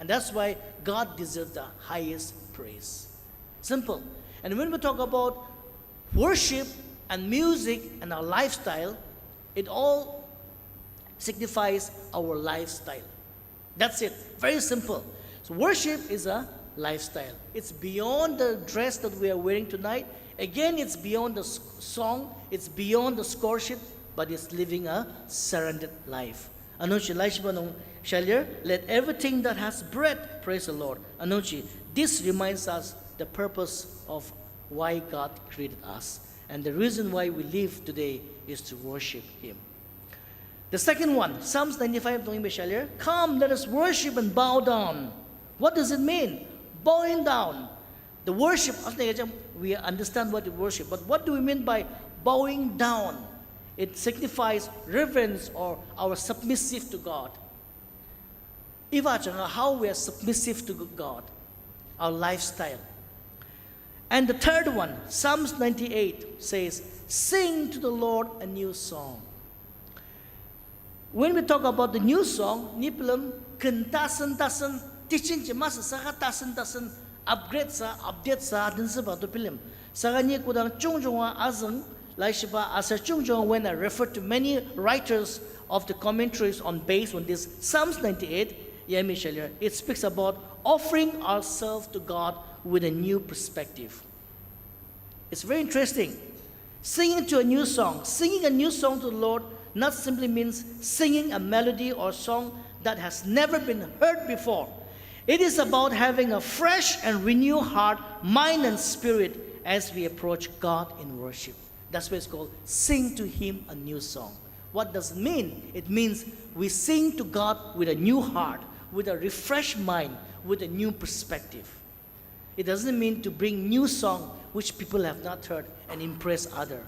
And that's why God deserves the highest praise. Simple. And when we talk about worship and music and our lifestyle, it all signifies our lifestyle. That's it. Very simple. So worship is a lifestyle. It's beyond the dress that we are wearing tonight. Again, it's beyond the song. It's beyond the score sheet, but it's living a surrendered life. Let everything that has breath praise the Lord. This reminds us the purpose of why God created us. And the reason why we live today is to worship Him. The second one, Psalms 95, come, let us worship and bow down. What does it mean? Bowing down. The worship, we understand what we worship, but what do we mean by bowing down? It signifies reverence or our submissive to God. how we are submissive to God, our lifestyle. And the third one, Psalms 98 says, sing to the Lord a new song. When we talk about the new song, nipilam kentasan teaching jemas saka tasan upgrade sa update sa din sa batu film. Saka ni kudang chungjonga azang laishiba asa chungjonga when I refer to many writers of the commentaries based on this Psalms 98, it speaks about offering ourselves to God with a new perspective. It's very interesting. Singing a new song to the Lord not simply means singing a melody or song that has never been heard before. It is about having a fresh and renewed heart, mind, and spirit as we approach God in worship. That's why it's called sing to Him a new song. What does it mean? It means we sing to God with a new heart, with a refreshed mind, with a new perspective. It doesn't mean to bring new song which people have not heard and impress others.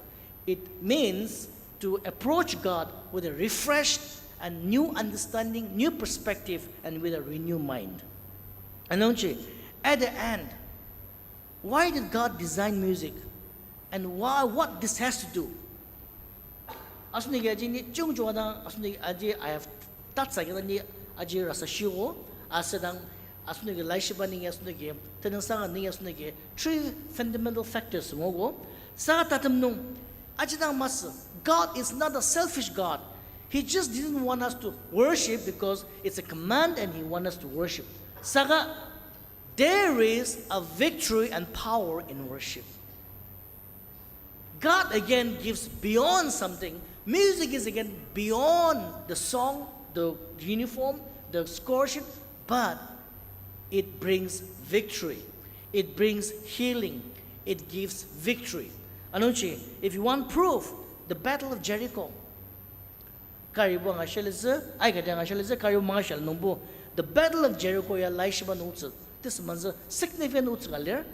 It means to approach God with a refreshed and new understanding, new perspective, and with a renewed mind. And don't you, at the end, why did God design music? And what this has to do? I have touched again aji rasa shiwo asadang asnege laishiba ninge asnege tenang sanga ninge asnege three fundamental factors ngogo sa tatam nung ajidang mas God is not a selfish God. He just didn't want us to worship because it's a command and He wants us to worship. Saga, there is a victory and power in worship. God again gives beyond something. Music is again beyond the song, the uniform, the score sheet, but it brings victory. It brings healing. It gives victory. Anuchi, if you want proof, the Battle of Jericho. The Battle of Jericho ya laishiba nutsu. This is significant nutsu galer.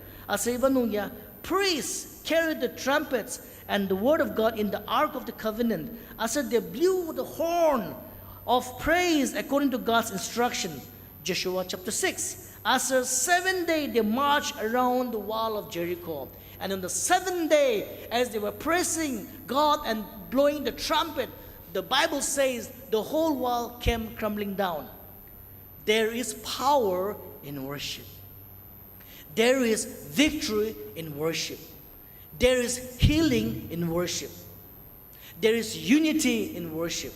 Priests carried the trumpets and the word of God in the Ark of the Covenant. As they blew the horn of praise according to God's instruction. Joshua chapter 6. After 7 days, they marched around the wall of Jericho. And on the 7th day, as they were praising God and blowing the trumpet, the Bible says the whole wall came crumbling down. There is power in worship. There is victory in worship. There is healing in worship. There is unity in worship.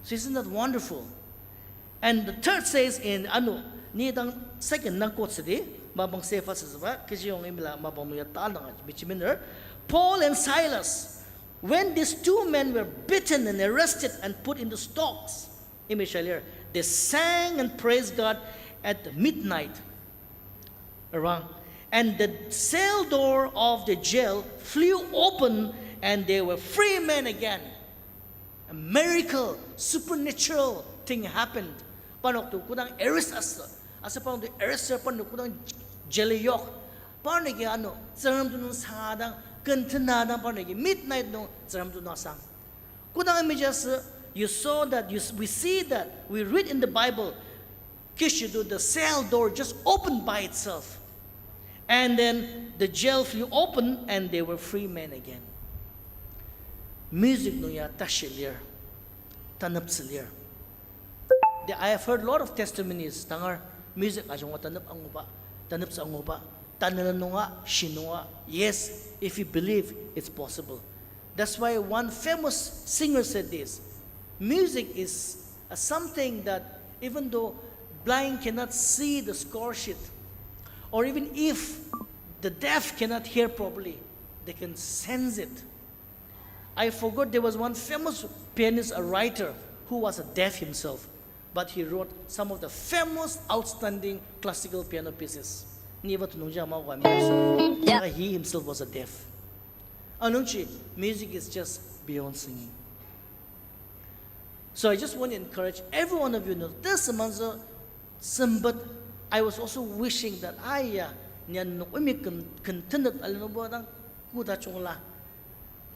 So isn't that wonderful? And the third says in second nang quote sidi mabang sefa sa kasi yung imla mabang nuya talang bichiminer Paul and Silas, when these two men were beaten and arrested and put into stocks, they sang and praised God at midnight around, and the cell door of the jail flew open and they were free men again. A miracle, supernatural thing happened. Panok tu kudang arrest asa panok tu arrest panok kudang jailiyok. Panok ki ano saram tu nung sadang kantanadang panok ki midnight no saram tu nasang. Kudang images you saw that we see that we read in the Bible. Kishidu, the cell door just opened by itself. And then the jail flew open and they were free men again. Music no ya tashilir, tanapsilir. I have heard a lot of testimonies. Tangar music ajong tanap sa anguba, tananunga, shinunga. Yes, if you believe, it's possible. That's why one famous singer said this: music is something that even though blind cannot see the score sheet, or even if the deaf cannot hear properly, they can sense it. I forgot there was one famous pianist, a writer, who was a deaf himself, but he wrote some of the famous, outstanding classical piano pieces. He himself was a deaf. Anunchi, music is just beyond singing. So I just want to encourage every one of you know this month. But I was also wishing that niyan no umi contented alano ba nang kuda chungla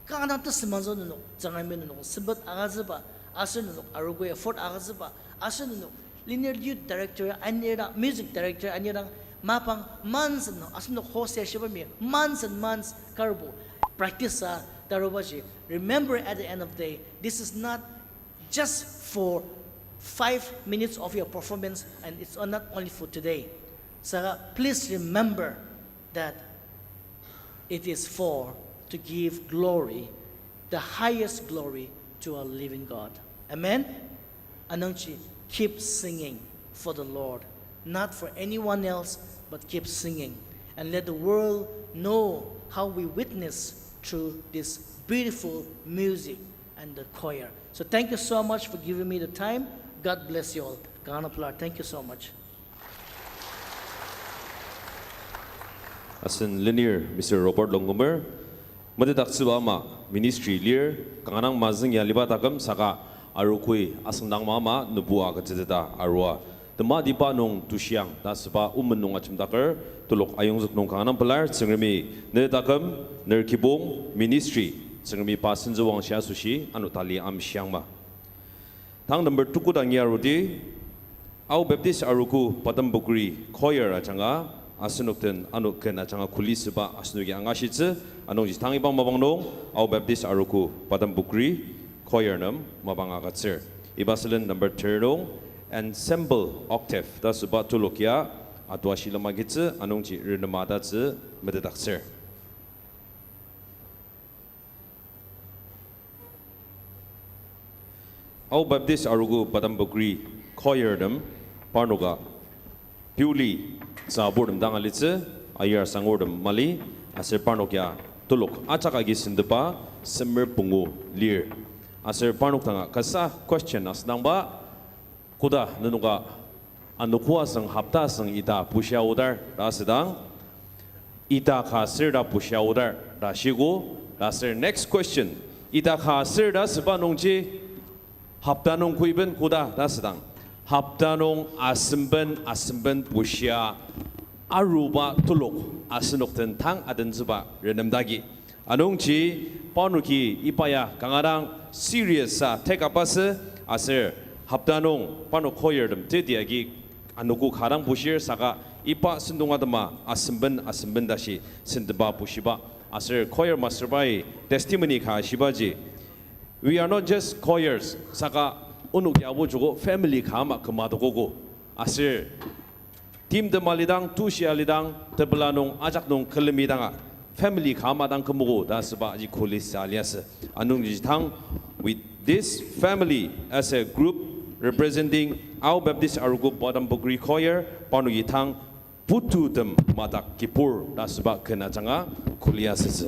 kana ta simanzo no jangai men no sibat agaza ba asunuk arugo effort agazba asunuk linear youth director anira music director anira mapang months no asunuk host shiba me months and months karbo practice darobaji. Remember at the end of the day, this is not just for 5 minutes of your performance, and it's not only for today. So please remember that it is for to give glory, the highest glory, to our living God. Amen? Anongchi, keep singing for the Lord, not for anyone else, but keep singing. And let the world know how we witness through this beautiful music and the choir. So thank you so much for giving me the time. God bless you all. Thank you so much. Asin linear Mr. Robert Longomer, Madidaksuama, Ministry Lear, Kanang Mazing Yalibatakam, Saka, Arukui, Asandang Mama, Nubua, Gatita, Arua, the Madipa Nung, Tushiang, Dasba, Nung Achimdakar, to look Ayung Nung Kanang Palar, Singami, Nedakam, Nerkibong, Ministry, Singami Pasinzo Wang Sushi, Anutali Am Xiangma. Tang number 2 Kudangyarudi, Ao Baptist Arogo, Patambukri, Choir Achanga, Asunukten, Anuken Achanga Kulisuba, Asnugi Angashitze, Anongi Tangibang Mabangno, Ao Baptist Arogo, Patambukri, Choirnum, Mabangagatser. Ibasilen number 3, Ensemble Octave, that's about to look ya, Atwashila Magitze, Anongi Rinamadatze, Medakser. Ao Baptist Arogo, Patambukri, Choirnum, Parnoga, Puli, Saburdum Dangalitze, Ayar Sangordum Mali, Aser Parnokia, Tuluk, Achakagi Sindapa, Semmer Pungu, Lear. Aser Parnokanga, Kasa, question as Namba, Kuda, Nunuga, Anukuasang Haptasang Ita, Pusha Udar, Rasidang, Ita Ka Sirda Pusha Udar, Rashigo, Aser next question, Ita Ka Sirda Sibanongji, Haptanong Kuiben Kuda, Rasidang. Haptanong asimben pusya aruba tulok asinok tentang adenzuba renemdagi anong chi panuki ipaya kangarang serious sa take up as aser haptanong panu choir dem tediagi anuku karang pusir saka ipa sindungadama asimben dashi sindba pushiba aser choir master by testimony ka shibaji. We are not just choirs saka Unuk yabu jugo family kama kemadogogo asir tim de malidang tushi alidang tebelanong ajak nong kelemidanga family kama dang kemugo dasba ji kulis alias anung jitang with this family as a group representing Ao Baptist Arogo Patambukri Choir panu yitang putu dem matak kipur dasba kenajanga kulias.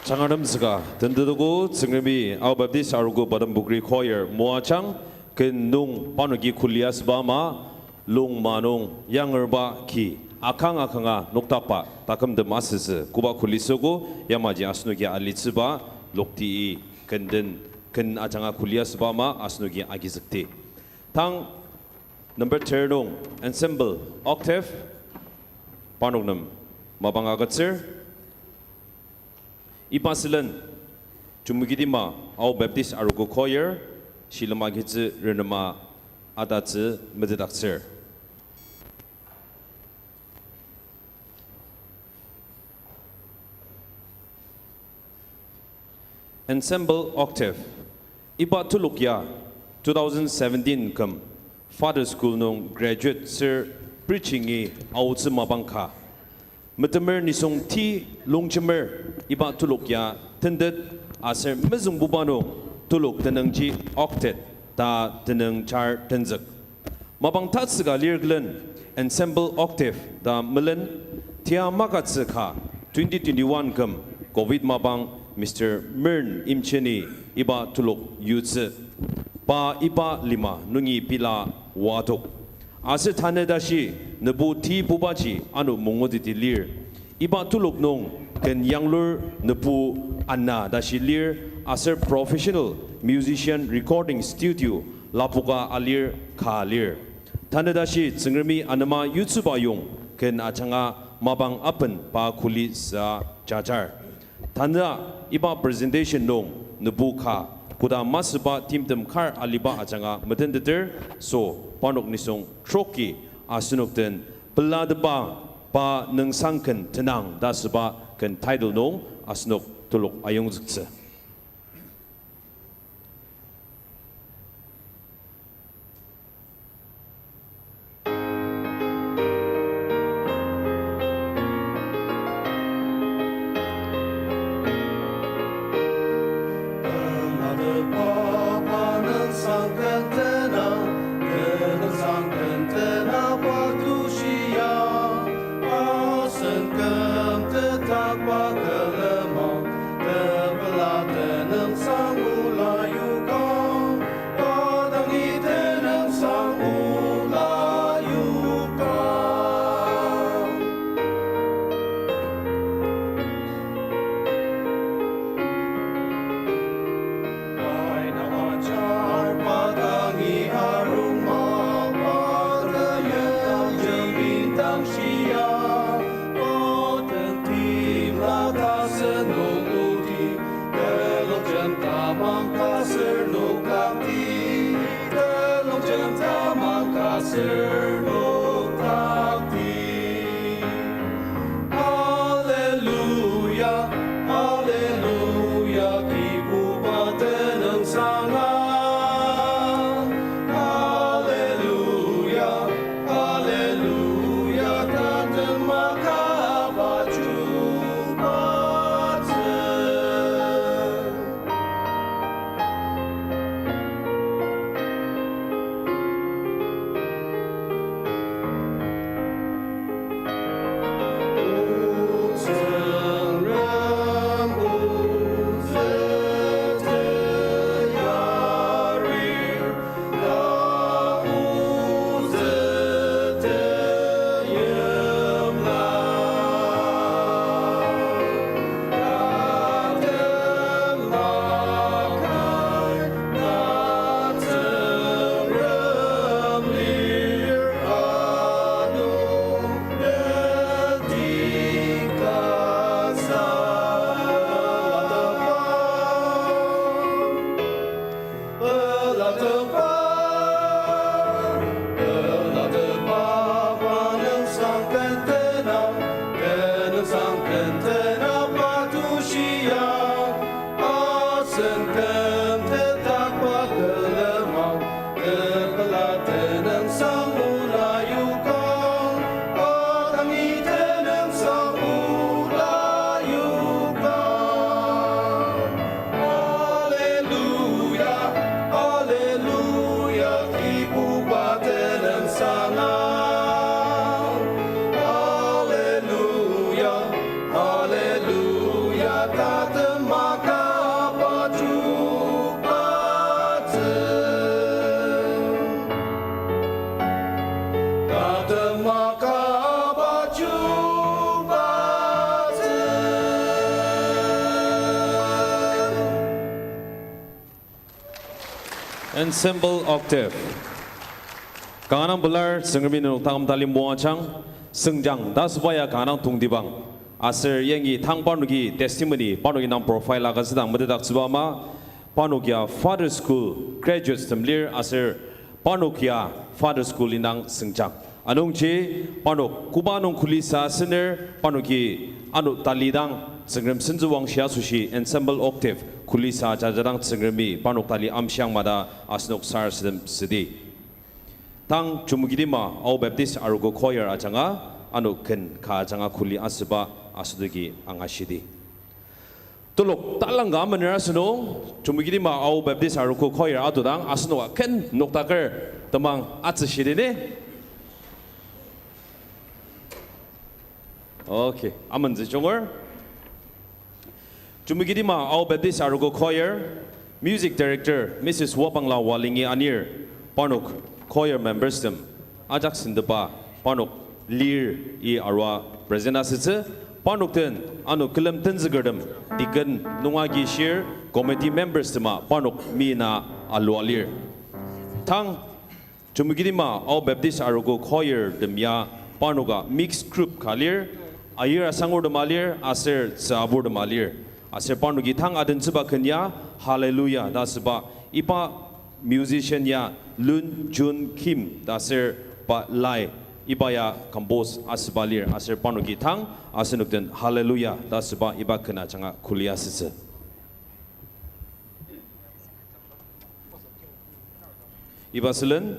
장아름스가 든드고 증림이 Ao Baptist Arogo Badam Bukri Choir Muachang ken Nung panugi kulias bama lung manung yangerba ki akanga noktapa takam de masis kuba kulisogo yamaji asnugi alitsba lokti kenden ken ajanga kulias bama asnugi agizakti tang number 3 ensemble octave panugnam mabangagatsir Ipasilan Tumugidima Ao Baptist Arogo Choir Shilamagitz Renama Adatz Meditaxer Ensemble Octave Iba Tulukya 2017 Kam Father School Nung Graduate Sir Preaching Autz Mabangka Matamer nisong ti longchamer iba tulukya tendet aser mezung bubano tuluk tenangji octet ta tenang char tenzak mabang tatsga lirglen ensemble octave da melen tia makatsaka 2021 kam covid mabang Mr. Mern imcheni iba tuluk yutse pa iba lima nungi pila watok Ase thane dashi nebu ti bubaji anu mongodi lir iba tuluk nong ken yanglur nebu anna dashi lir aser professional musician recording studio lapuka alir kha lir thane dashi tsingrmi anama youtube yung ken achanga mabang apen pa khuli sa chajar thanda iba presentation nong nebu kha kuda masba timtem khar aliba achanga madendeter so panok nisong troki asunokten peladba pa nang sangken tenang dasba ken title nong asnok tulok ayong zukse Tushiang, Ensemble octave. Kanang belar sengrami nung tam talim buangchang sengjang dasbaya kanang tungdibang. Aser yengi tang panugi testimony panugi nang profile aga sedang mededak subama panugia father school graduate stemlir aser panugia father school inang sengjang. Anung je panuk kubanung kulisa sener panugi anu talidang sengram senjuang sia sushi ensemble octave kulisa jajadang sengrami panuk tali amsyang mada asnok sar sedem sedi. Tang Jumugidima Ao Baptist Arogo choir ajanga anu ken ka ajanga kuli asba asudagi angashidi. Tulok talanga menera sunung Jumugidima Ao Baptist Arogo choir adudang asno ken noktaker temang atsishidi ne. Okay, aman zijongor. Jumugidima Ao Baptist Arogo choir music director Mrs. Wapangla Walingi Anir panuk choir members them ajak sindapa panuk lir I arwa presenta sitse panuk ten anu kelam tenzgerdem digan nungagi share committee members tema panuk mina alwalir tang Jumugidima Ao Baptist Arogo choir demya panuga mixed group kalir ayira sangur demalir aser sabur demalir aser panugi tang aden seba kenya hallelujah da seba ipa musician ya Lun Jun Kim daser pa lai ibaya compose asbalir aser panugi tang asenukten hallelujah da seba iba kena changa kuliah sise. Iba selen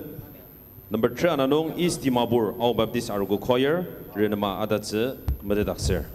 number 3 ananong East Dimapur Ao Baptist Arogo choir renama adatse mededakser.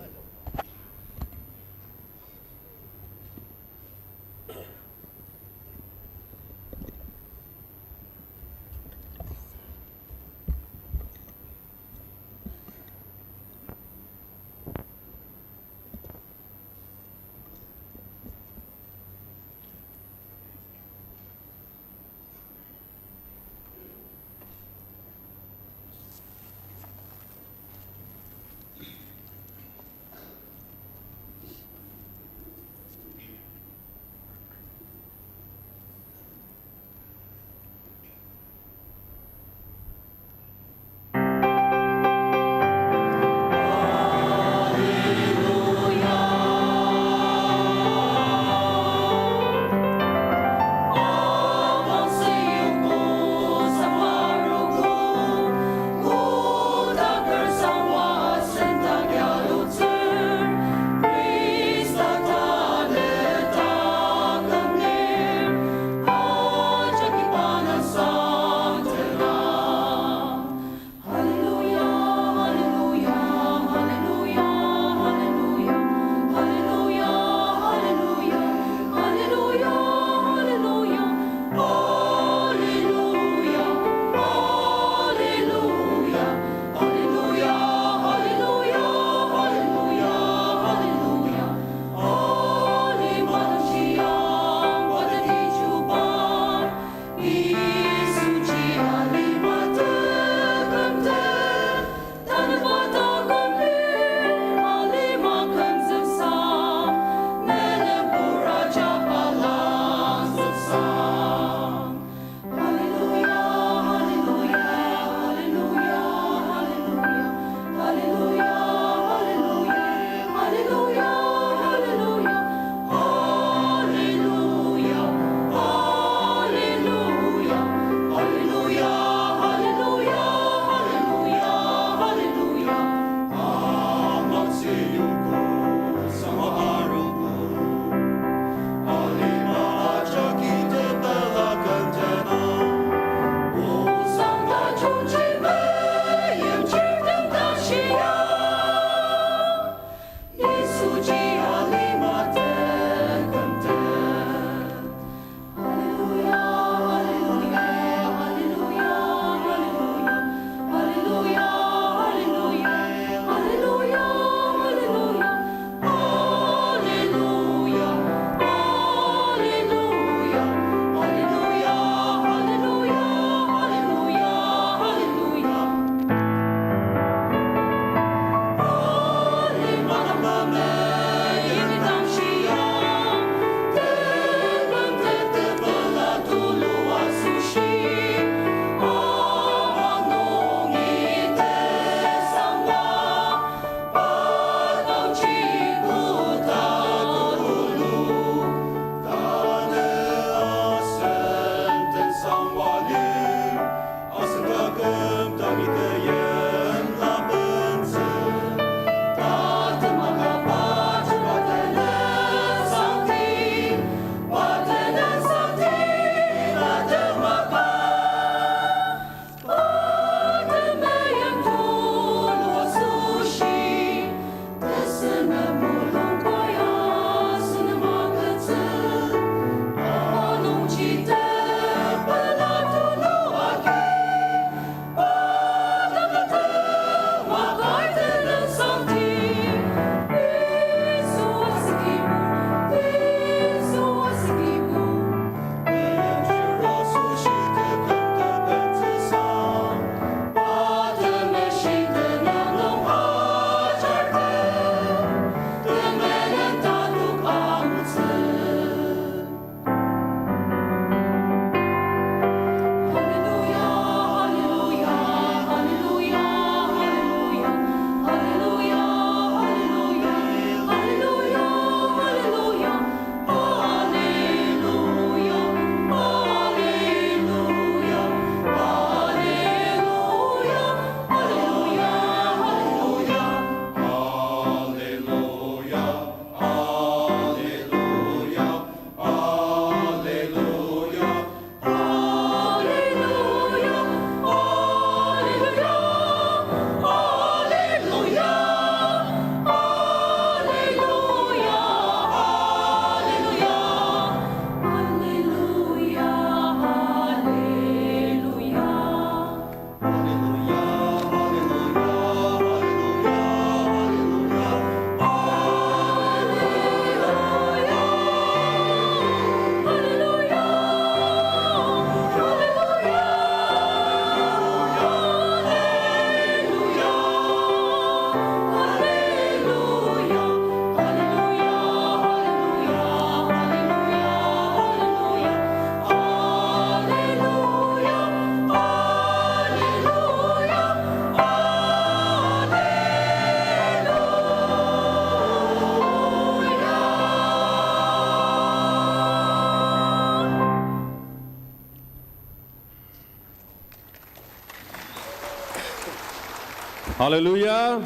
Hallelujah.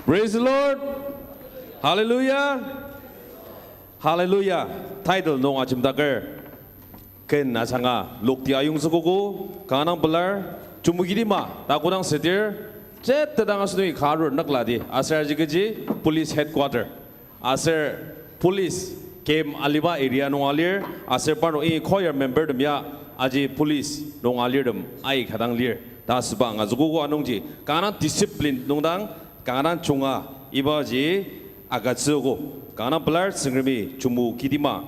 Praise the Lord. Hallelujah. Hallelujah. Title nung achim dagar. Ken nasanga lukti ayung sukuku kanang belar cumugirima takudang setir cet tedang asnui kharur nakladi aser jikeji police headquarter aser police kem aliba area nung alir aser pano i choir member demya aji police nung alir dem ai khadang lir das bang azukuku anungji kanang discipline nungdang kanang chunga ibaji agatsugo kanang belar singrimi cumugirima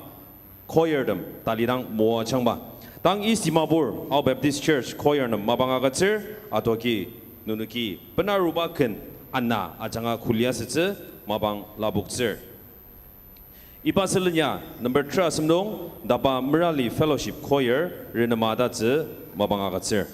choir dem talidang mo changba tang East Dimapur Ao Baptist Church choir nam mabanga gatsir atoki nunuki penaruba ken anna ajanga kulia setse mabang labuksir ipaselnya number 3 semdong DABA Merali Fellowship choir renamada tse mabanga gatsir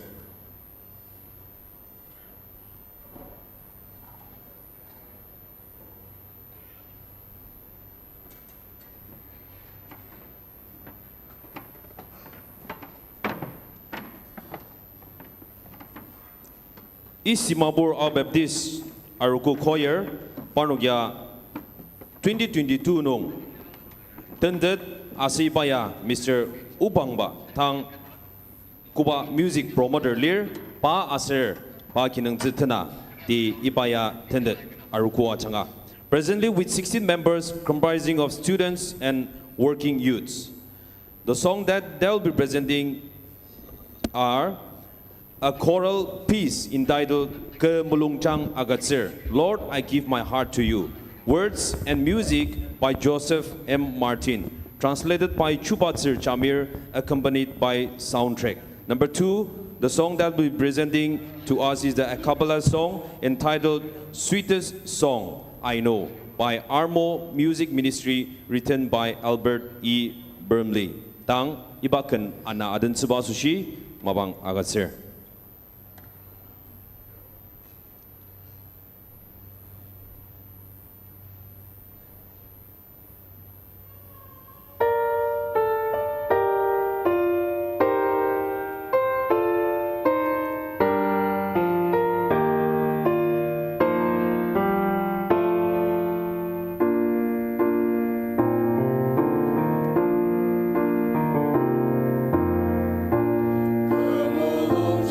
East Dimapur Ao Baptist Arogo choir panogya 2022 nung tended asibaya Mr. Ubangba tang kuba music promoter lir pa aser pa kinang zitana di ibaya tended Arogo achanga presently with 16 members comprising of students and working youths. The song that they'll be presenting are a choral piece entitled Ke Mulungchang Agatsir, Lord, I give my heart to you. Words and music by Joseph M. Martin, translated by Chupatsir Chamir, accompanied by soundtrack. Number 2, the song that we'll be presenting to us is the a cappella song entitled Sweetest Song I Know by Armo Music Ministry, written by Albert E. Burnley. Tang ibakan ana adan subasushi mabang agatsir. Mulung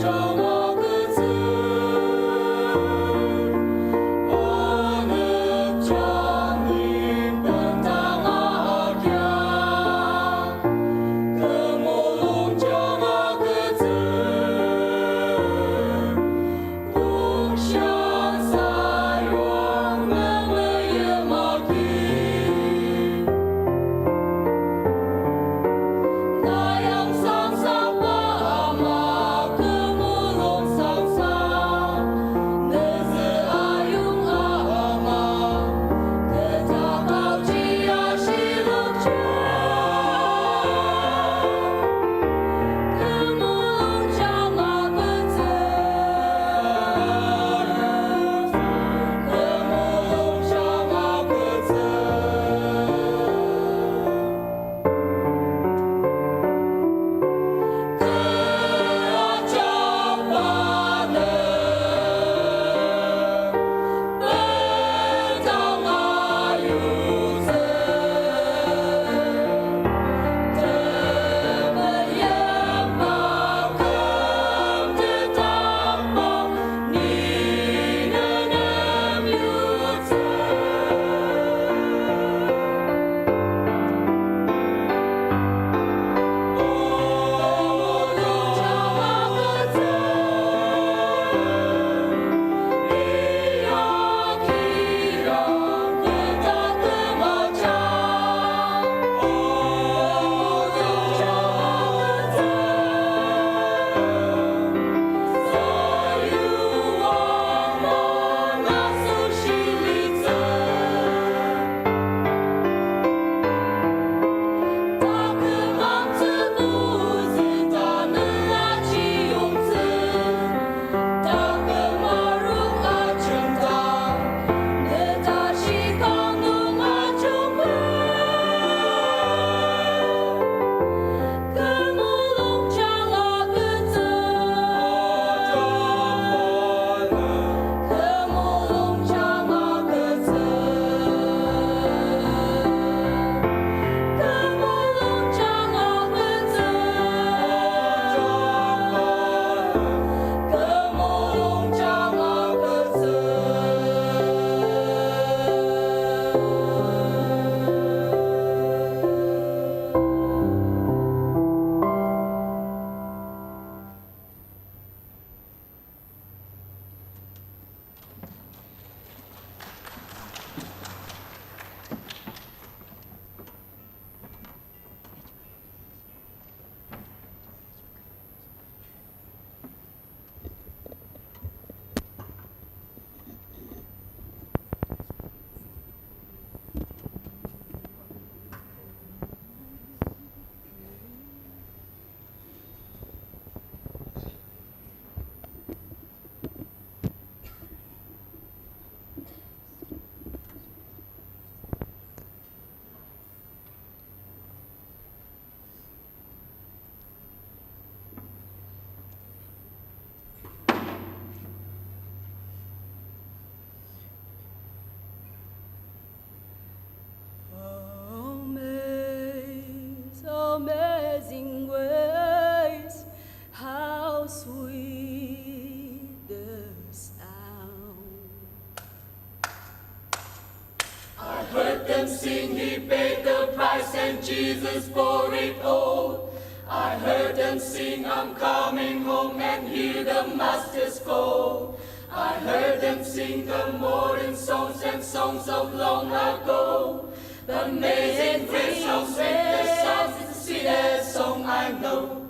them sing, He paid the price and Jesus bore it all. I heard them sing, I'm coming home, and hear the Master's call. I heard them sing the modern songs and songs of long ago. The amazing grace, how sweet the song is the sweetest song I know.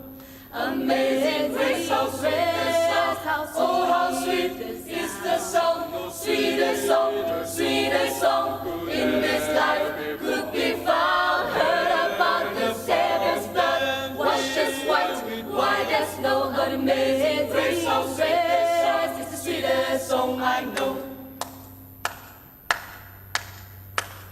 Amazing grace, how sweet the song, oh how sweet is the song, sweetest song in this life could be found. Heard about the Savior's blood, washed us white as snow. But amazing grace, how sweet the song is the sweetest song I know.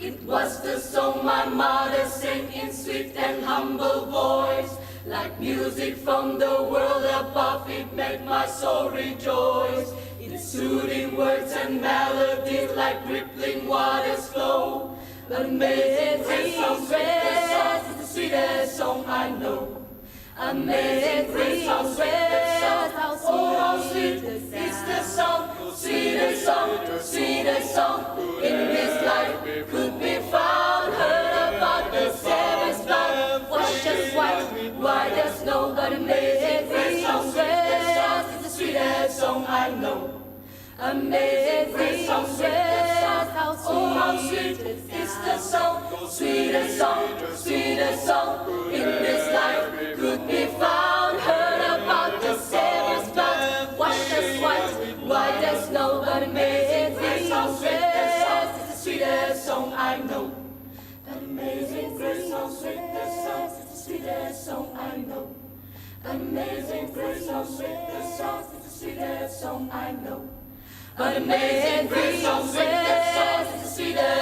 It was the song my mother sang in sweet and humble voice. Like music from the world above, it made my soul rejoice. Its soothing words and melodies like rippling waters flow. But amazing grace, how sweet the song is the sweetest song I know. Amazing grace, how sweet the song, oh how sweet is the song, sweetest song in this life could be found. Heard about the Savior's blood, washed us white as snow. But amazing grace, how sweet the song is the sweetest song I know. Amazing grace, how sweet the song, oh how sweet is the song, sweetest song in this life could be found. Heard about the Savior's blood, washed us white as snow. But amazing grace, how sweet the song is the sweetest song I know. But amazing grace, how sweet the song is the sweetest song I know. But amazing grace, how sweet the song is the sweetest song I know. But amazing grace, how sweet the song is the sweetest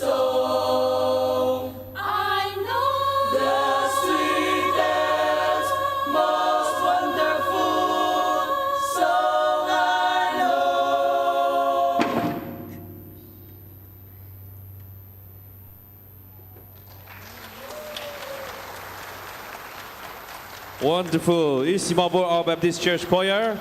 song I know. The sweetest, most wonderful song I know. Wonderful. Dimapur Ao Baptist Church Choir.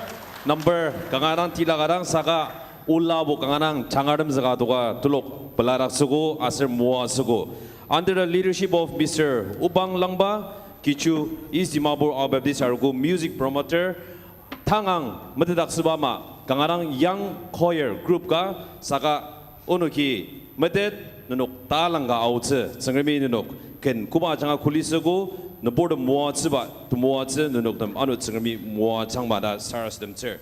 Number kanganang tilagarang saka ulabo kanganang changaram zagadoga tulok belarak sugo aser mua sugo. Under the leadership of Mr. Ubang Langba, Kichu is Dimapur Ao Baptist Arogo music promoter. Tangang matadak subama kanganang young choir group ka saka unuki matet nunuk talanga autse sangrami nunuk ken kuba changa kulisago. The board of Mua Tsiba to Mua Tsi, the Nokdam Anu Tsangami Mua Changmada Saras them Sir.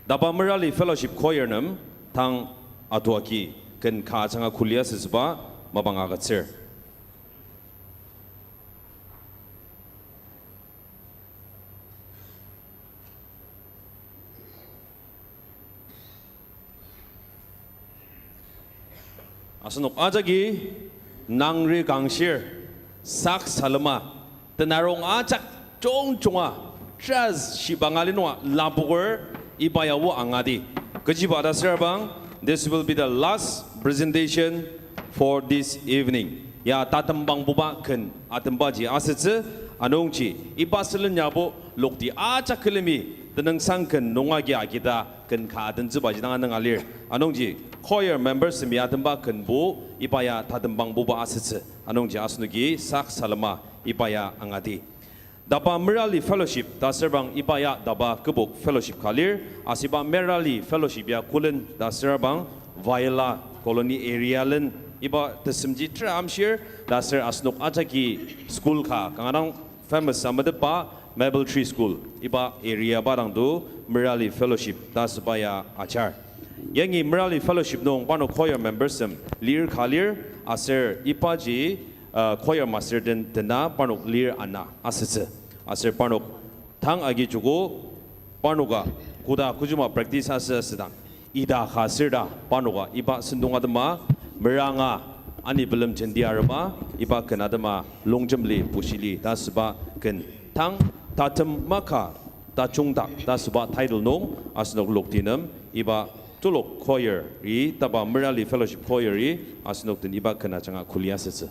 Daba Merali Fellowship Choirnum, Tang Atuaki, Ken Ka Changa Kulia Sisba, Mabangagat Sir. Asanok Ajagi, Nangri Gangshir. Sak salama tenarong acak chong chonga jazz shibangalinwa labuwer ibayawo angadi kejibada serbang. This will be the last presentation for this evening. Ya tatambang buba ken atambaji asetse anongchi ibaselen yabo lokti acak kelemi tenang sangken nongagi agita ken kaden zibaji dangan alir anongji choir members mi atamba ken bu ibaya tatambang buba asetse anongji asnugi sak salama ibaya angati. Daba Merali Fellowship da serbang ibaya daba kebuk fellowship kalir asiba Merali Fellowship ya kulen da serbang Viola colony area len iba tesemji tramshir da ser asnuk ajaki school ka kangarang famous samadapa Maple Tree School iba area barang do Merali Fellowship da sebaya achar. Yangi Merali Fellowship nong pano choir members lir kalir aser ipaji choir master den tena panok lir ana asetse aser panok tang agi jugo panoga kuda kujuma practice asesdang ida khasirda panoga iba sindungadama meranga ani belum cendiarama iba kenadama longjemli pusili dasba ken tang tatem maka tachungda dasba title nong asnok loktinam iba tulok choir ri taba Merali Fellowship choir ri asnok tin iba kena changa kulia setse.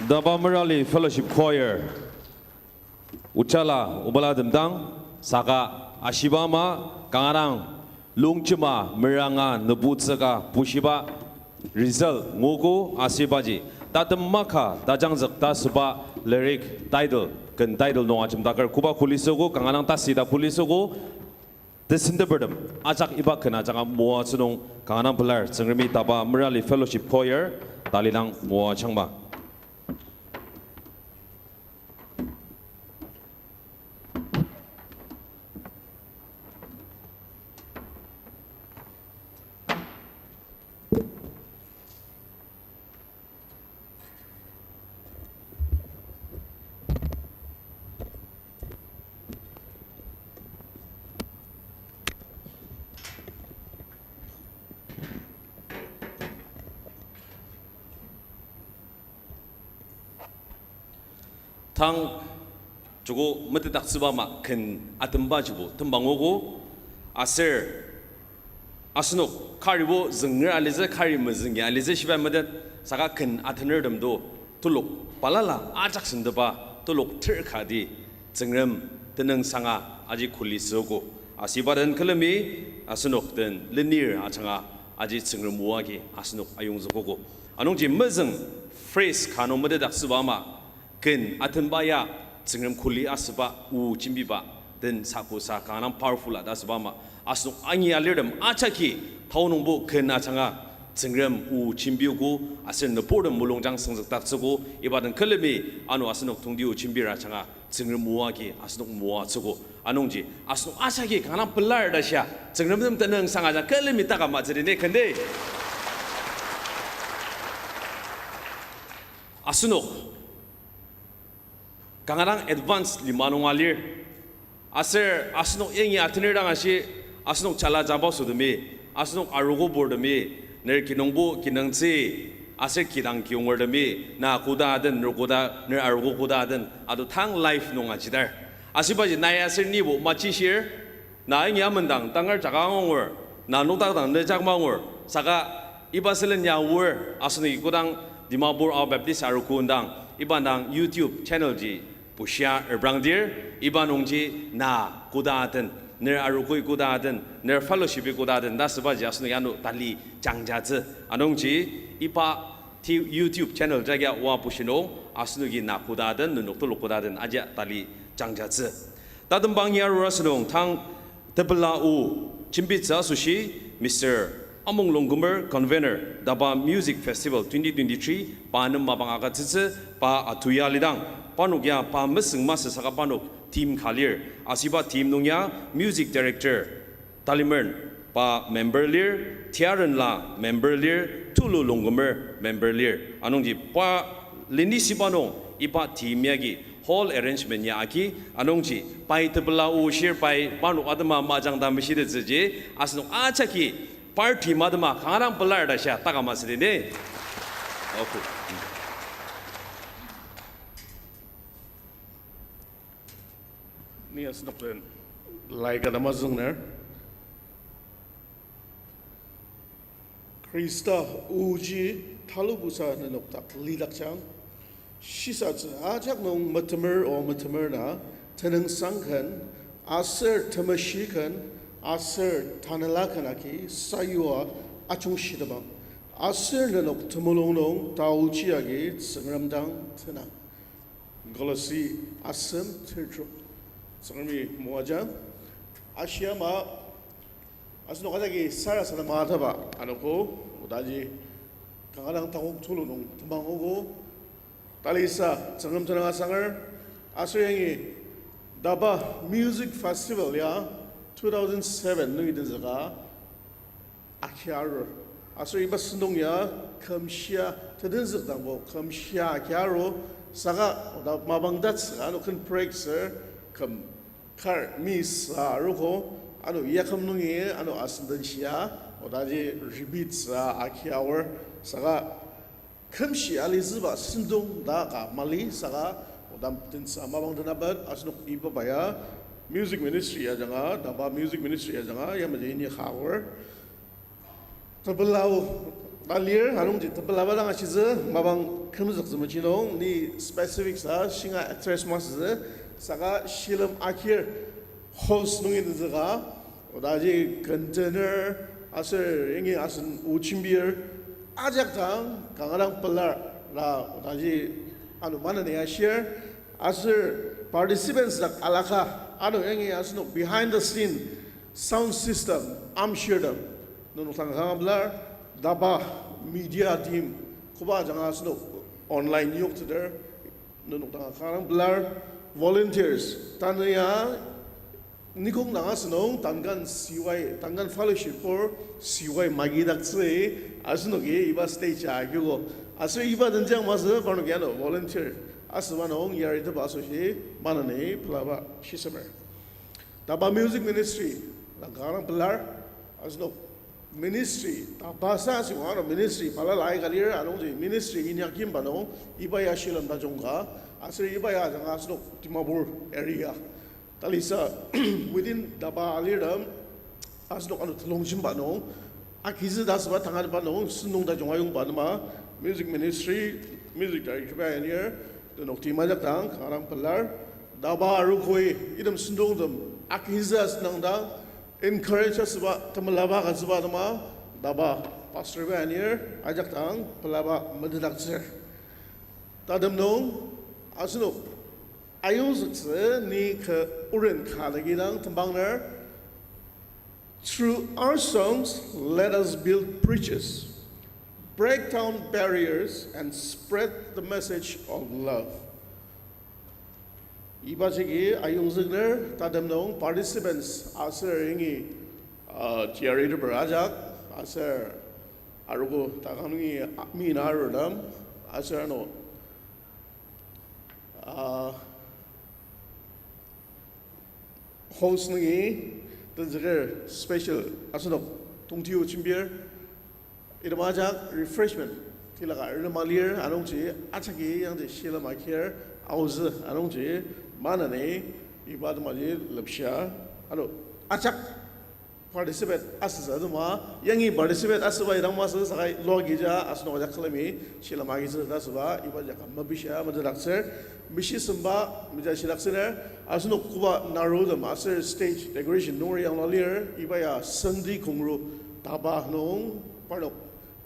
DABA Merali Fellowship Choir Uchala Ubala Demdang Saka Ashibama Kangarang Lungchima Miranga Nubutsaga Pushiba Rizal Ngogo Asibaji Tatamaka Dajangzak Tasba Lyric Title Kan title no achim dakar Kuba Kulisogo Kangarang Tasida Pulisogo Desindaberdam Ajak Ibak Kana Janga Moa Sunong Kangarang Pelar Sengremi DABA Merali Fellowship Choir Talilang Moa Changma 당 저거 mitte dak스바마 근 아듬바지보 듬방오고 아셀 아스노 카리보 증르 알리제 카리무 증게 알리제 시바마데 사가 근 아트너덤도 툴록 발랄라 아작신드바 툴록 트르카디 증름 드능 상아 아지 쿨리스고 아시바른 클레미 아스노든 리니르 아창아 아지 증름 모아기 아스노 아용즈고고 아농지 머증 프레스 카노마데 dak스바마 근 아튼바야 증름 쿨리 아스바 우 진비바 든 사쿠사 강남 파워풀 아다스바마 아스노 아니 알르름 아차키 타오농보 근 아창아 증름 우 진비고 아센 너포르 물롱장 성적 딱쓰고 이바든 클레미 아노 아스노 동디우 진비라 창아 증름 모아기 아스노 모아쓰고 아농지 아스노 아차키 강남 블라르다샤 증름듬 뜨는 상하자 클레미 따가 맞으리네 근데 아스노 강아랑 애드밴스 리마농알리르 아셀 아스노 앵이 아트네랑 아시 아스노 잘라 잡아서도미 아스노 아로고 보르미 늘 기농부 기능지 아셀 기당 기용월도미 나 고다든 너고다 늘 아로고 고다든 아도 탕 라이프 농아지달 아시바지 나야 아셀 니보 마치시르 나잉이 아문당 땅을 자강옹월 나 노다당 내 작망월 사가 이바셀은 야월 아스노 이고당 디마부르 아오 베프티스트 아로고 운당 이반당 유튜브 채널지 Tushiang erbangdir ibanongji na kudaden ner arukoi kudaden ner fellowship kudaden da sebaji asno yanu tali jangjaze anongji ipa ti YouTube channel jaga wa pushino asno gi na kudaden nunok tolo kudaden aja tali jangjaze dadem bangya rasnong tang tebla u chimbitsa sushi Mr. Among Longgumer convener DABA Music Festival 2023 panam mabangaga tsitse pa atuya lidang panukya pa meseng mas saka panuk team khalir asiba team nungya music director talimern pa member lir tiaran la member lir tulu Longgumer member lir anongji pa lini sibanong ipa team yagi hall arrangement ya aki anongji pai tebla u share pai panuk adama majang damshi de je asno achaki party madama 강아랑 블라르다샤 따가마스리네 오케이 니아스 녹된 라이가 남아증네 크리스타 우지 탈루부사는 녹다 리락장 시사즈 아작농 마트머 오 마트머나 테능상칸 아서 테마시칸 아서 타날라카나키 사유와 아충시다밤 아서는 옥트몰롱농 다우치야기 성람당 트나 글로시 아섬 트르 성미 모아자 아시아마 아스노 가자기 사라사나 마타바 아노고 오다지 강아랑 타곡 툴로농 tum방오고 딸리사 성람트나 상을 아소양이 다바 뮤직 페스티벌이야 2007 누이든자가 아키아르 아소 이바 순동야 컴시아 테든즈당보 컴시아 아키아로 사가 마방다츠 아노 큰 프렉스 컴칼 미스 아루고 아노 이야컴농이 아노 아스던시아 오다지 리비츠 아키아워 사가 컴시 알리즈바 순동 다가 말리 사가 오담 튼사 마방드나바 아스노 이바바야 Music Ministry ya janga DABA Music Ministry ya janga ya maje ni khawar tabelau Earlier, anong jit pelaba lang asize mabang kemuzak zumachinong ni specific sa singa actress masze saka shilam akhir host nungin zaga odaji container aser ingi asun uchimbir ajak tang kangarang pelar la odaji anu mana ne share aser participants dak alaka anu ingi asun behind the scene sound system I'm sure them nunu tang belar DABA media team kuba jangan seno online yok ter nunuk tanga karang belar volunteers tanaya nikung nanga seno tangan siwai tangan fellowship for siwai magi dakse asno ge iba stage agyo aso iba denjang mas parno gyano volunteer aswan ong yari te baso shi manane plaba shisamer DABA music ministry la karang belar asno ministry bahasa si orang ministry pala lai kalir anong je ministry ini akim banong ibaya shilam da jongga asri ibaya jang asno Dimapur area talisa within DABA aliram asno anu longjim banong akiz das ba tangan banong sunung da jongga yung banma music ministry music director ba here the nok tima jak tang karang pelar DABA arukoi idam sundong dam akiz as nang da encourage us about temelaba kasba nama DABA pastor banyer ajak tang pelaba medakser tadam nong asno ayung zutse ni ke uren khalagi dang tembangner through our songs let us build bridges break down barriers and spread the message of love iba segi ayung zugner tadam nong participants aser ingi charity berajak aser arogo takangi minarodam aser no host ngi tenzeger special asno tungtiu chimbir idamajak refreshment tilaga irmalir anongji achagi yang de shila makir auze anongji manane ibad maji lapsha alo acak participate asza duma yangi participate asba irang mas sakai logija asno ajak khlami shila magi zda sba ibad jak mabisha madrakser mishi samba mija shilaksena asno kuba naroda master stage decoration nori yang lalir ibaya sandi kongru DABA nong parno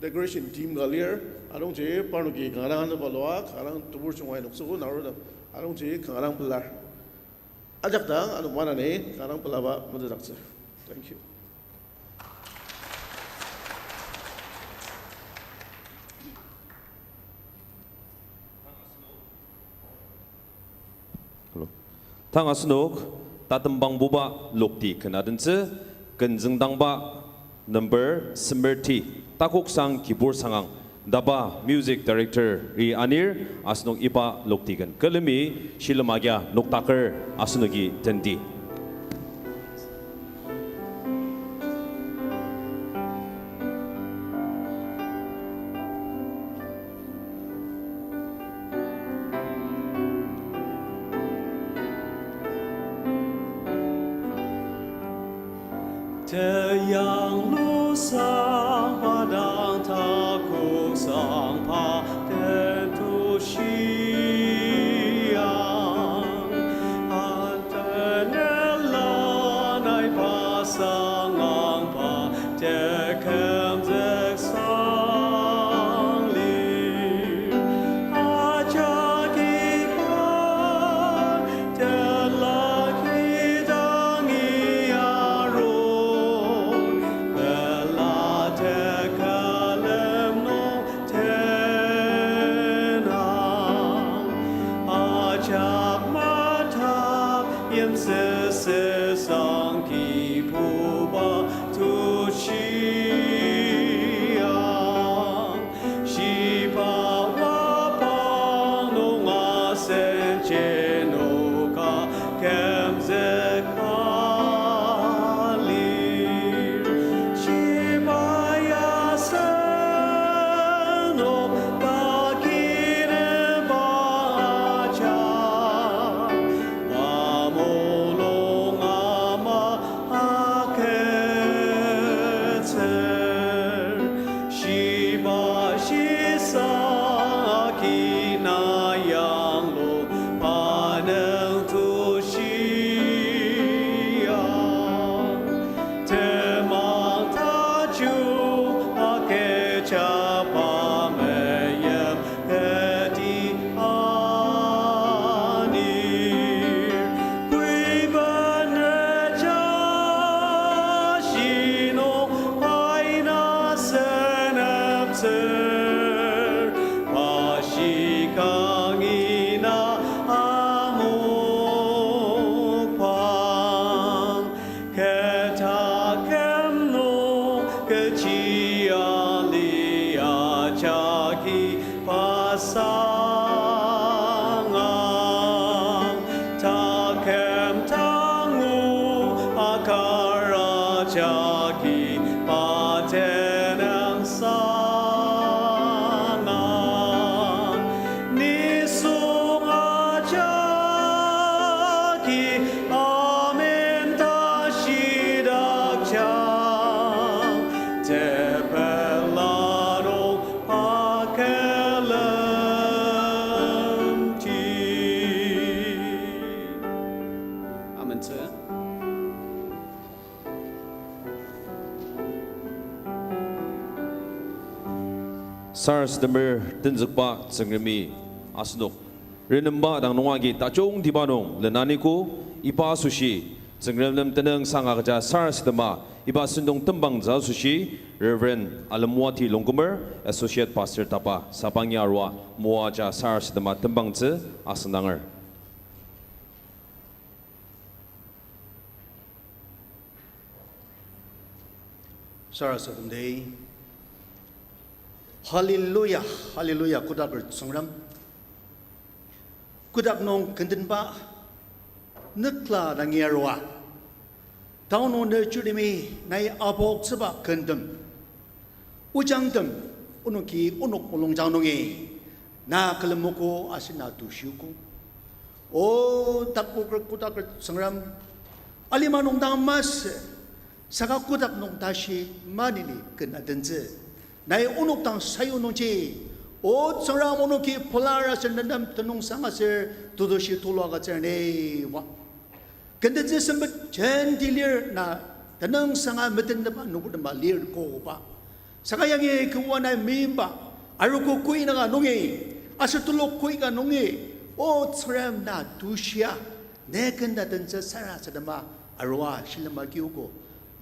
decoration team galir anong je parno gi garang balwa karang tubur chungwai nokso naroda anong je karang pelar ajak dang anu mana ne karang pelaba madrakser thank you Tang asnok tatembang buba lokti kenadense kenjengdangba number 30 takok sang kibur sangang DABA music director ri anir asnok iba lokti kan kelemi shilmagya noktaker asnogi tendi Yang lu sang padang takut sang pa dan Tushiang Antanela nai pasang ang pa tekem zek sang li Ajak ikan telaki dangi aro jagi patenang sangang ni sunga jagi amen ta sidak jang tepelano pakelam ti. Amen. SARS Demir Tinzukpa Sangrimi Asnuk Renamba Dang Nungagi Tachong Dibanong Lenaniku Ipa Sushi Sangrem Teneng Sangaja SARS Dema Iba Sundong Tembang Za Sushi Reverend Alamwati Longkumer Associate Pastor Tapa Sapangya Arwa Muaja SARS Dema Tembang Tse Asandanger Sarasodumdei. Hallelujah, hallelujah. Kudak songram. Kudak nong kendin ba. Nukla nangierwa. Tauno nerchudimi nai abok seba kendem. Ujangdem unuki unuk ulong jangnongi. Na kelemuko asina tusyuku. Oh takpo kudak songram. Alimanong damas. Saka kudak nong tashi manini kena denze. Nai unuk tang sayu nongji. O tsara unuki polara senendam tenung sangasir tudoshi tulaga cerne wa. Kenda je sembet jen dilir na tenung sanga metendam nubudam lir ko ba. Saka yangi kuwana mimba. Aruko kui na nongi. Asatulok kui ka nongi. O tsara na tushia. Ne kenda denze sara sadama arwa shilama kiuko.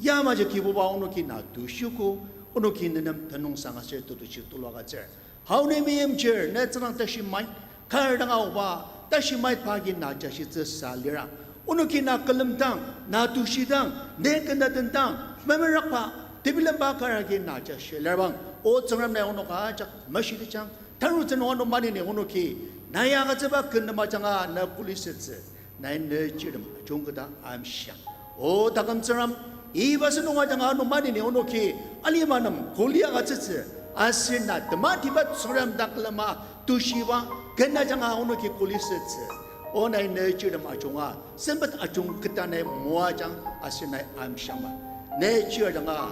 Yamaja kibuba unuki na tushuku. Unuki nenam tenung sangasir tudoshi tulaga cerne. How ne miyem jer ne tsang tashi mai kar dang au ba tashi mai pagi na jashi tse salira unuki na kalamtang na tushidang ne kanda tentang memerak pa tibilam ba karagi na jashi lerbang o tsangram na unuka jak mashidi chang taru tsen ono mani ne unuki na ya ga tsaba kanda ma changa na pulisetse na ne jirim jongda am sha o dagam tsangram ibasu nunga changa ono mani ne unuki alimanam kolia ga tsetse Asina tematiba suram daklama tushiwa kena janga unuki kulisetse ona nature majunga sembat ajung ketane muajang asina amshama nature janga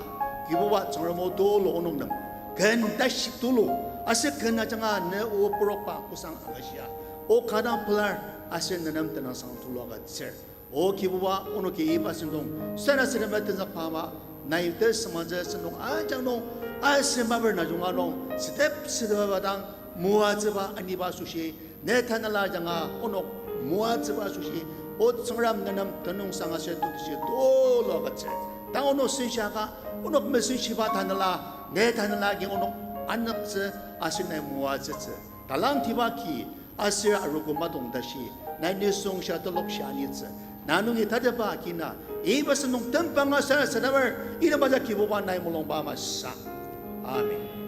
kibuwa suramo tolo onongnam ken dash tulu ase kena janga ne o propa kusang asia o kadang pelar asina nam tanang sang tuluga tser o kibuwa unuki ibasindong sana serembat zakpama naite samaja sendong ajang no Asembaber na jungano step sidabadang muazba aniba sushi netanala janga onok muazba sushi ot sangram nanam tanung sangase tusi tolo gatse taono sinshaka onok mesishiba tanala netanala gi onok anakse asine muazse talang tibaki asir arugo madong dashi nanisong sha tolok shanitse nanungi tadaba kina ibas nung tempanga sa sadaber ina baza kibuba nay mulong ba masa Amen.